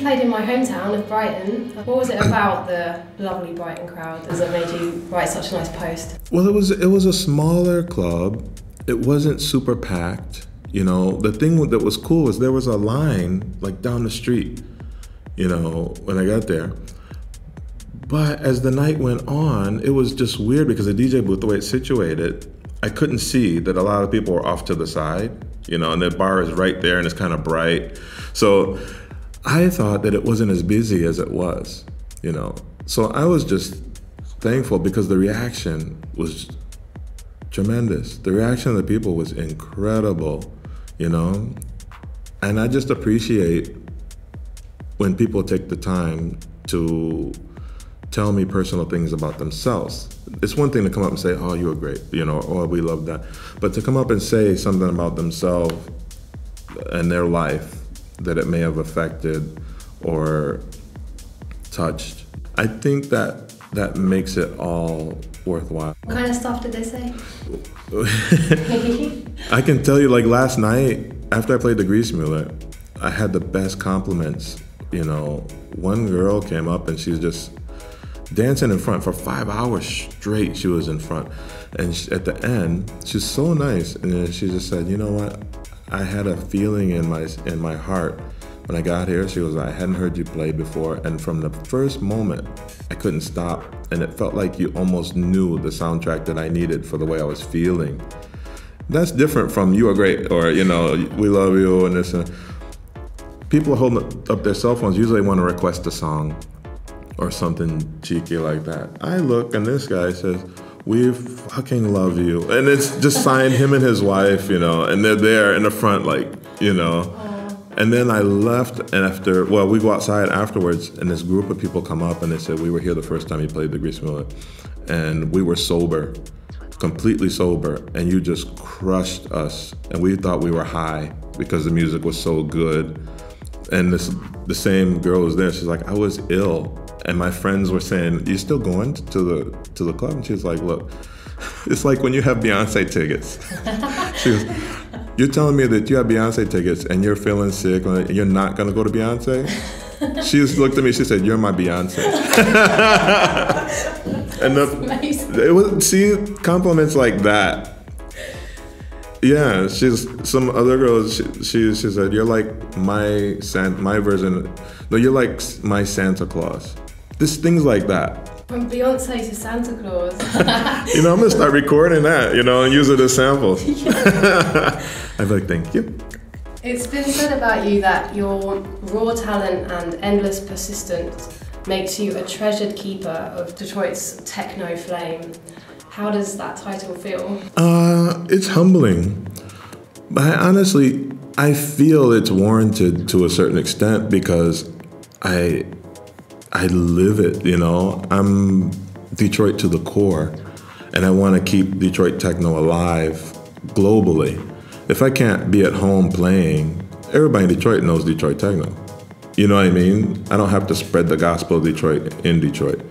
Played in my hometown of Brighton. What was it about the lovely Brighton crowd that made you write such a nice post? Well, it was a smaller club. It wasn't super packed. You know, the thing that was cool was there was a line like down the street, you know, when I got there. But as the night went on, it was just weird because the DJ booth, the way it's situated, I couldn't see that a lot of people were off to the side, you know, and the bar is right there and it's kind of bright. So I thought that it wasn't as busy as it was, you know. So I was just thankful because the reaction was tremendous. The reaction of the people was incredible, you know. And I just appreciate when people take the time to tell me personal things about themselves. It's one thing to come up and say, oh, you were great, you know, oh, we love that. But to come up and say something about themselves and their life that it may have affected or touched, I think that makes it all worthwhile. What kind of stuff did they say? I can tell you, like last night, after I played the Grease Muller, I had the best compliments. You know, one girl came up and she was just dancing in front for 5 hours straight. She was in front. And at the end, she's so nice. And then she just said, you know what? I had a feeling in my heart when I got here. She was like, I hadn't heard you play before. And from the first moment, I couldn't stop. And it felt like you almost knew the soundtrack that I needed for the way I was feeling. That's different from you are great, or, you know, we love you and this. People holding up their cell phones usually want to request a song or something cheeky like that. I look and this guy says, we fucking love you. And it's just signed him and his wife, you know, and they're there in the front, like, you know. Aww. And then I left, and we go outside afterwards, and this group of people come up and they said, we were here the first time you played the Grease Muller, and we were sober, completely sober, and you just crushed us. And we thought we were high because the music was so good. And the same girl was there. She's like, I was ill. And my friends were saying, you still going to the club? And she's like, look, it's like when you have Beyonce tickets. She goes, you're telling me that you have Beyonce tickets and you're feeling sick and you're not going to go to Beyonce? She just looked at me, she said, you're my Beyonce. And it was, see, compliments like that. Yeah, some other girls, she said, you're like my version, no, you're like my Santa Claus. Just things like that. From Beyonce to Santa Claus. You know, I'm gonna start recording that, you know, and use it as samples. I'd be like, thank you. It's been said about you that your raw talent and endless persistence makes you a treasured keeper of Detroit's techno flame. How does that title feel? It's humbling. But I feel it's warranted to a certain extent because I live it, you know. I'm Detroit to the core, and I want to keep Detroit techno alive globally. If I can't be at home playing, everybody in Detroit knows Detroit techno. You know what I mean? I don't have to spread the gospel of Detroit in Detroit.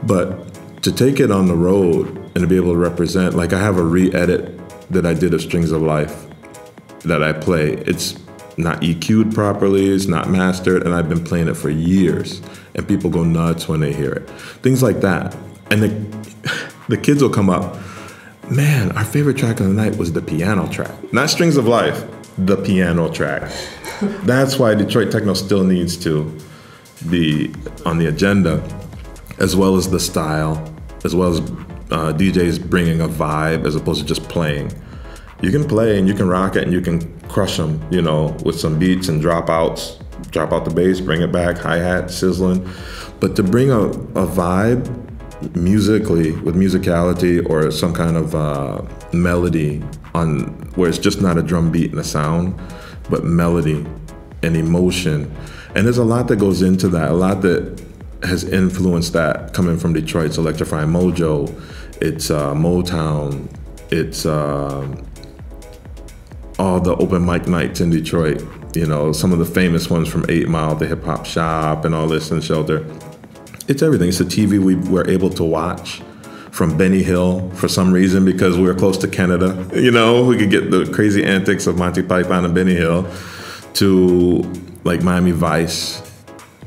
But to take it on the road and to be able to represent, like I have a re-edit that I did of Strings of Life that I play. It's not EQ'd properly, it's not mastered, and I've been playing it for years. And people go nuts when they hear it. Things like that. And the kids will come up, man, our favorite track of the night was the piano track. Not Strings of Life, the piano track. That's why Detroit techno still needs to be on the agenda, as well as the style, as well as DJs bringing a vibe as opposed to just playing. You can play and you can rock it and you can crush them, you know, with some beats and dropouts. Drop out the bass, bring it back, hi-hat, sizzling. But to bring a vibe musically, with musicality or some kind of melody on where it's just not a drum beat and a sound, but melody and emotion. And there's a lot that goes into that, a lot that has influenced that coming from Detroit. It's Electrifying Mojo, it's Motown, it's all the open mic nights in Detroit. You know, some of the famous ones from 8 Mile, the Hip Hop Shop and all this and Shelter. It's everything. It's the TV we were able to watch from Benny Hill for some reason because we were close to Canada. You know, we could get the crazy antics of Monty Python and Benny Hill to like Miami Vice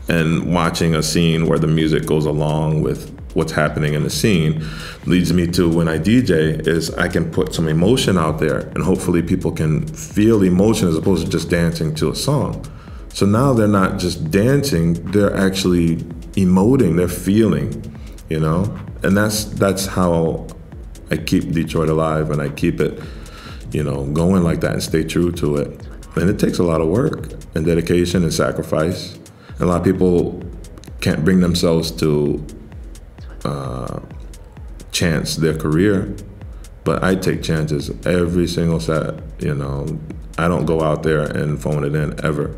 And watching a scene where the music goes along with what's happening in the scene leads me to, when I DJ, is I can put some emotion out there, and hopefully people can feel emotion as opposed to just dancing to a song. So now they're not just dancing, they're actually emoting, they're feeling, you know? And that's how I keep Detroit alive, and I keep it, you know, going like that and stay true to it. And it takes a lot of work and dedication and sacrifice. A lot of people can't bring themselves to chance their career, but I take chances every single set, you know. I don't go out there and phone it in ever.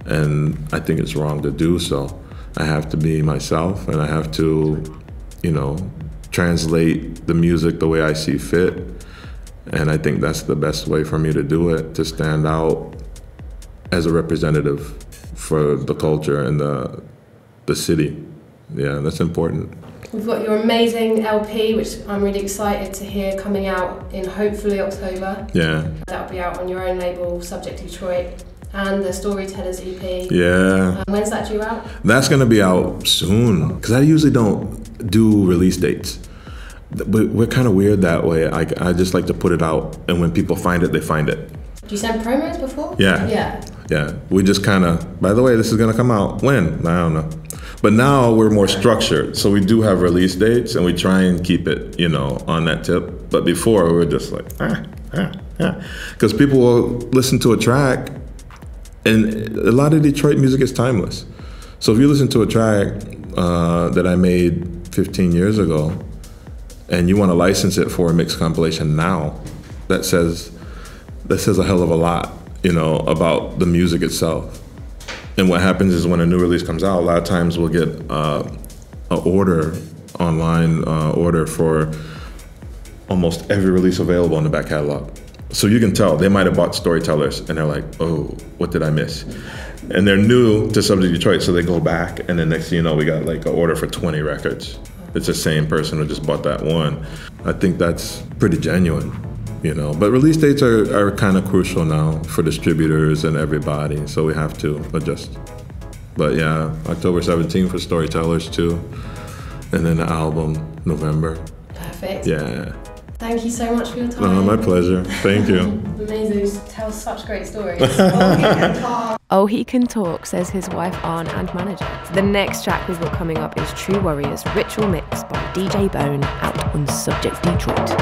And I think it's wrong to do so. I have to be myself, and I have to, you know, translate the music the way I see fit. And I think that's the best way for me to do it, to stand out as a representative for the culture and the city. Yeah, that's important. We've got your amazing LP, which I'm really excited to hear, coming out in hopefully October. Yeah. That'll be out on your own label, Subject Detroit, and the Storytellers EP. Yeah. When's that due out? That's gonna be out soon, because I usually don't do release dates. But we're kind of weird that way. I just like to put it out, and when people find it, they find it. Do you send promos before? Yeah. Yeah. Yeah. We just kind of, by the way, this is gonna come out when? I don't know. But now we're more structured, so we do have release dates, and we try and keep it, you know, on that tip. But before, we were just like, because people will listen to a track, and a lot of Detroit music is timeless. So if you listen to a track that I made 15 years ago, and you want to license it for a mixed compilation now, that says a hell of a lot, you know, about the music itself. And what happens is when a new release comes out, a lot of times we'll get an order, online order for almost every release available in the back catalog. So you can tell, they might have bought Storytellers, and they're like, oh, what did I miss? And they're new to Subject Detroit, so they go back, and then next thing you know, we got like an order for 20 records. It's the same person who just bought that one. I think that's pretty genuine, you know. But release dates are kind of crucial now for distributors and everybody, so we have to adjust. But yeah, October 17th for Storytellers too. And then the album, November. Perfect. Yeah. Thank you so much for your time. My pleasure. Thank you. Amazing. Tell such great stories. Oh, he can talk, says his wife Arn and manager. The next track we've got coming up is True Warriors Ritual Mix by DJ Bone, out on Subject Detroit.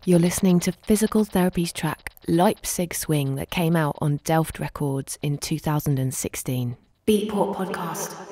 You're listening to Physical Therapy's track Leipzig Swing that came out on Delft Records in 2016. Beatport Podcast.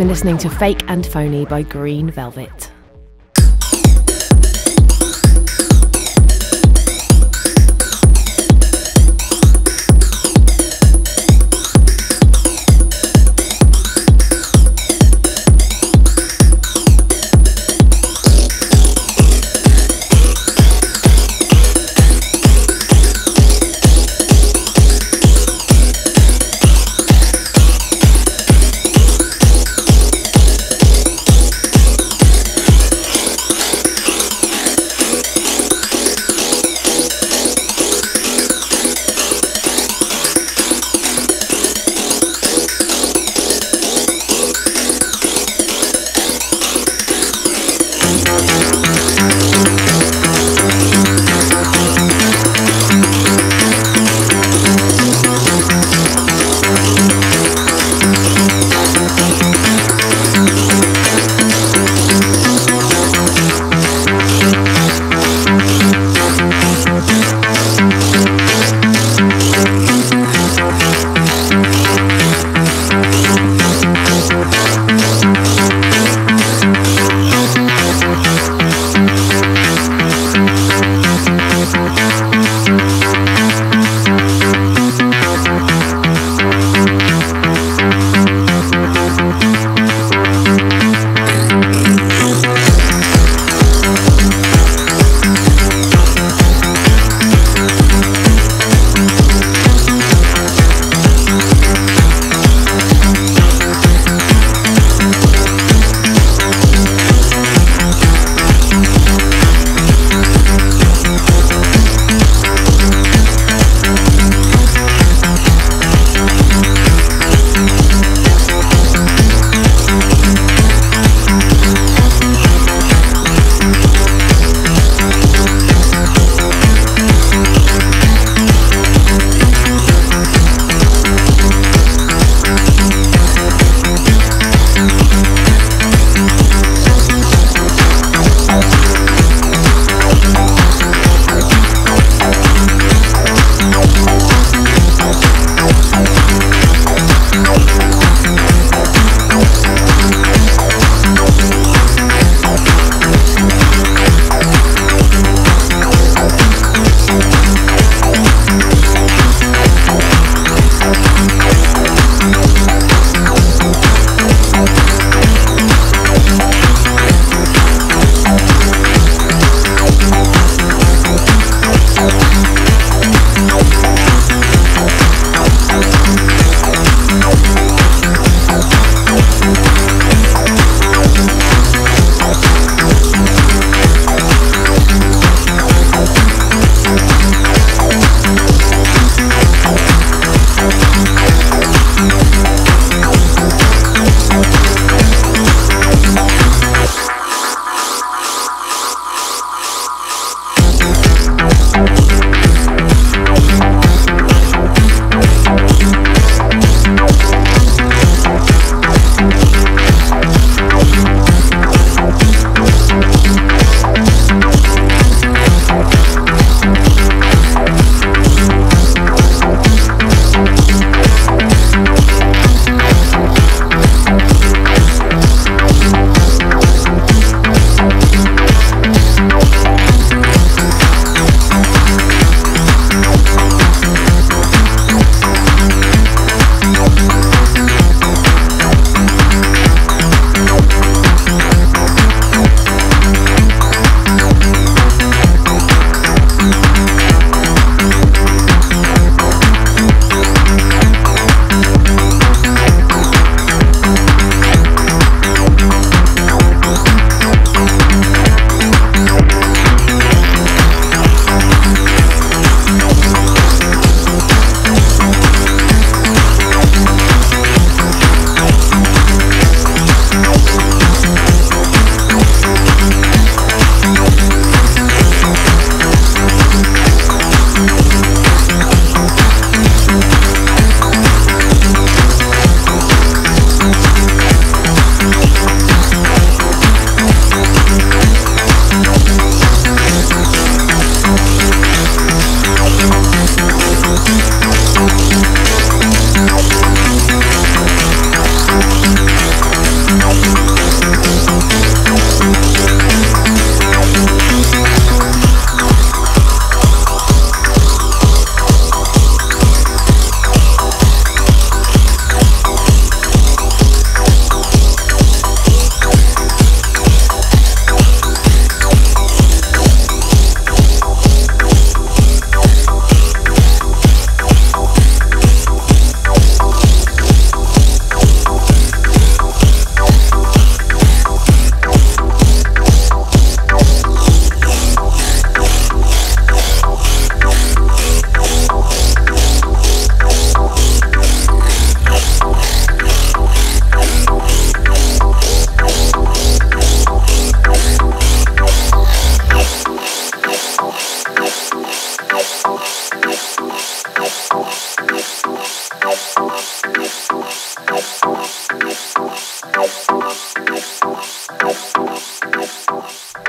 listening to Fake and Phony by Green Velvet.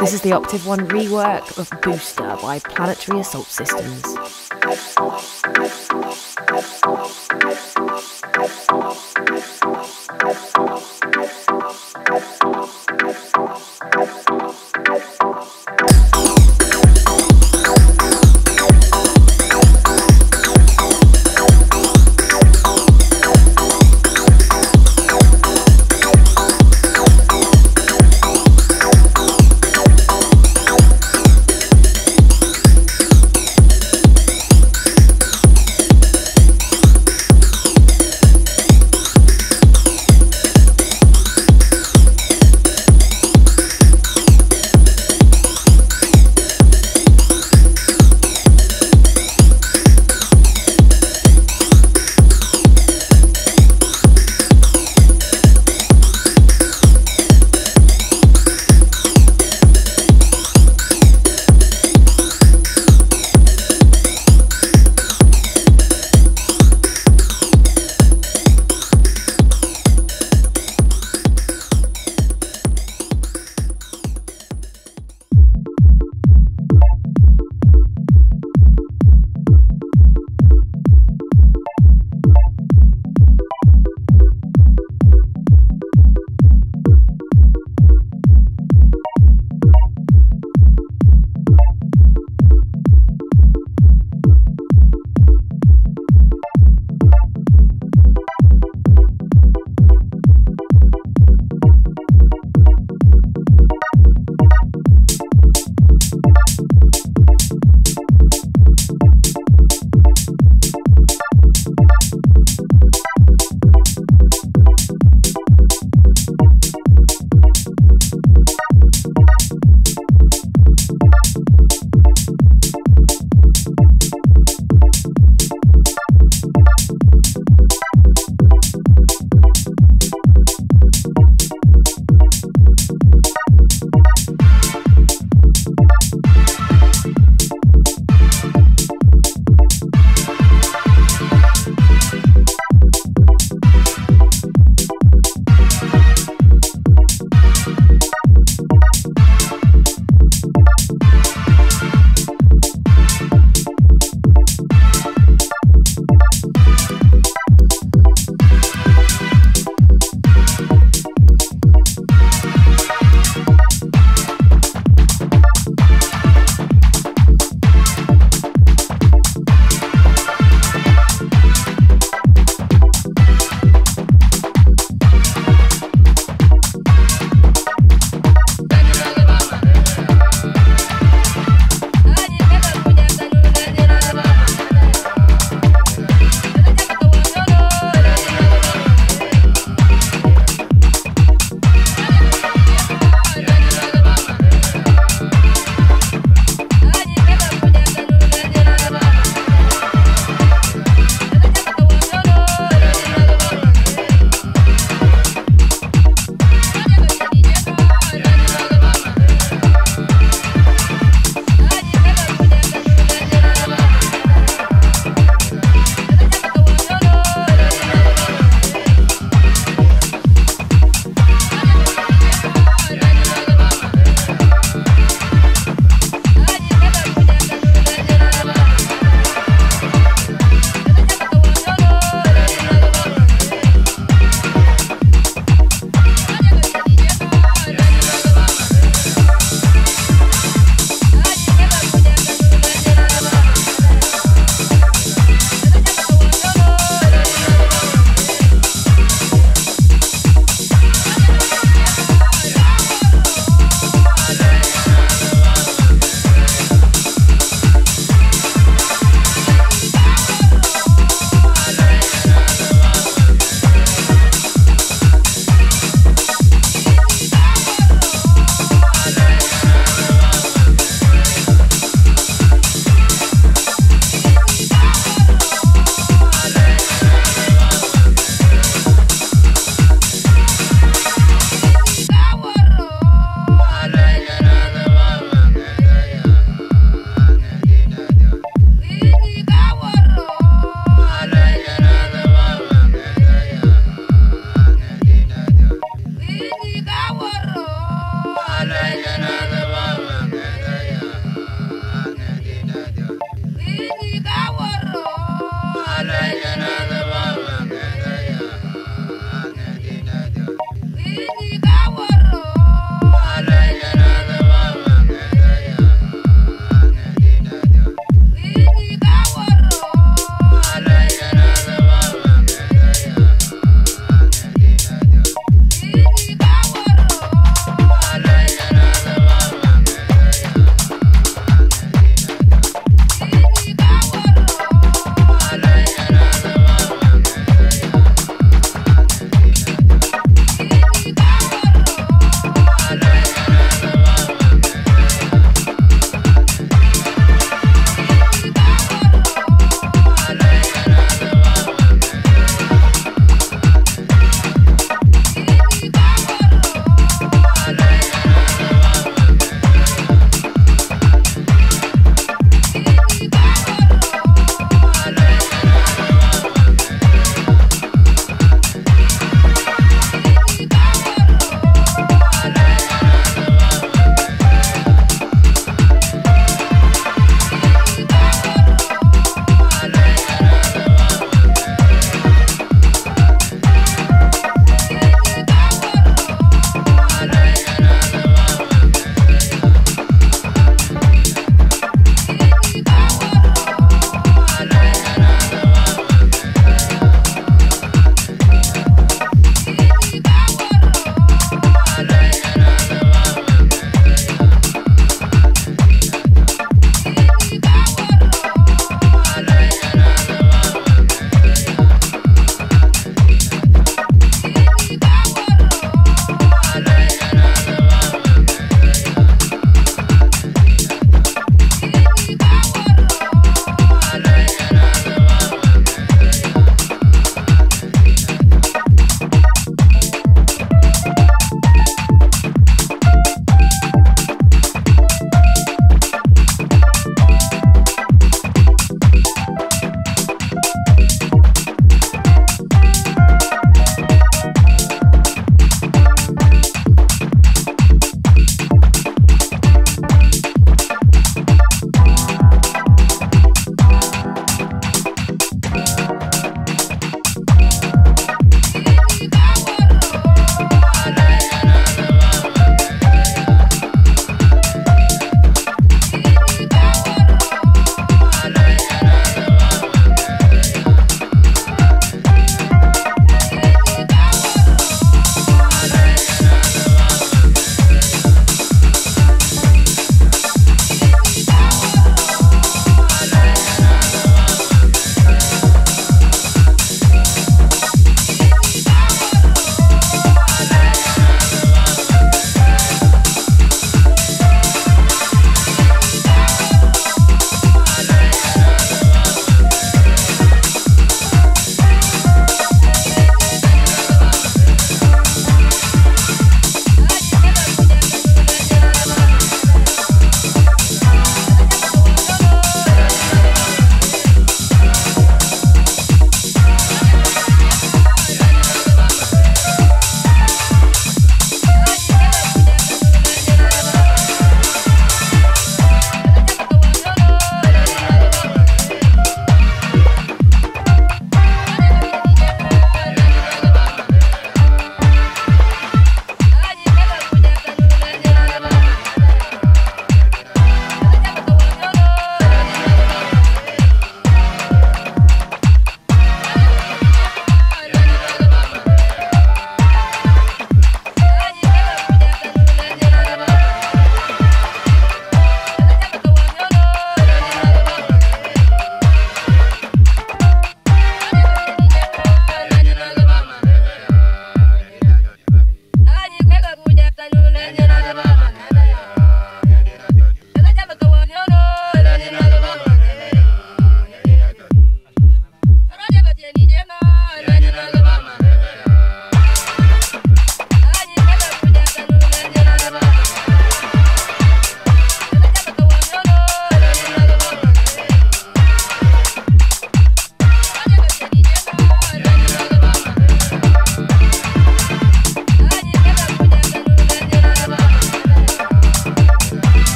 This is the Octave One rework of Booster by Planetary Assault Systems.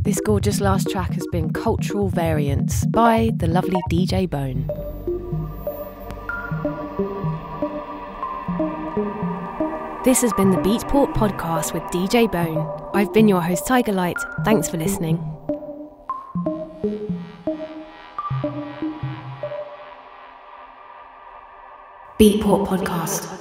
This gorgeous last track has been Cultural Variants by the lovely DJ Bone. This has been the Beatport podcast with DJ Bone. I've been your host Tigerlight. Thanks for listening. Beatport podcast.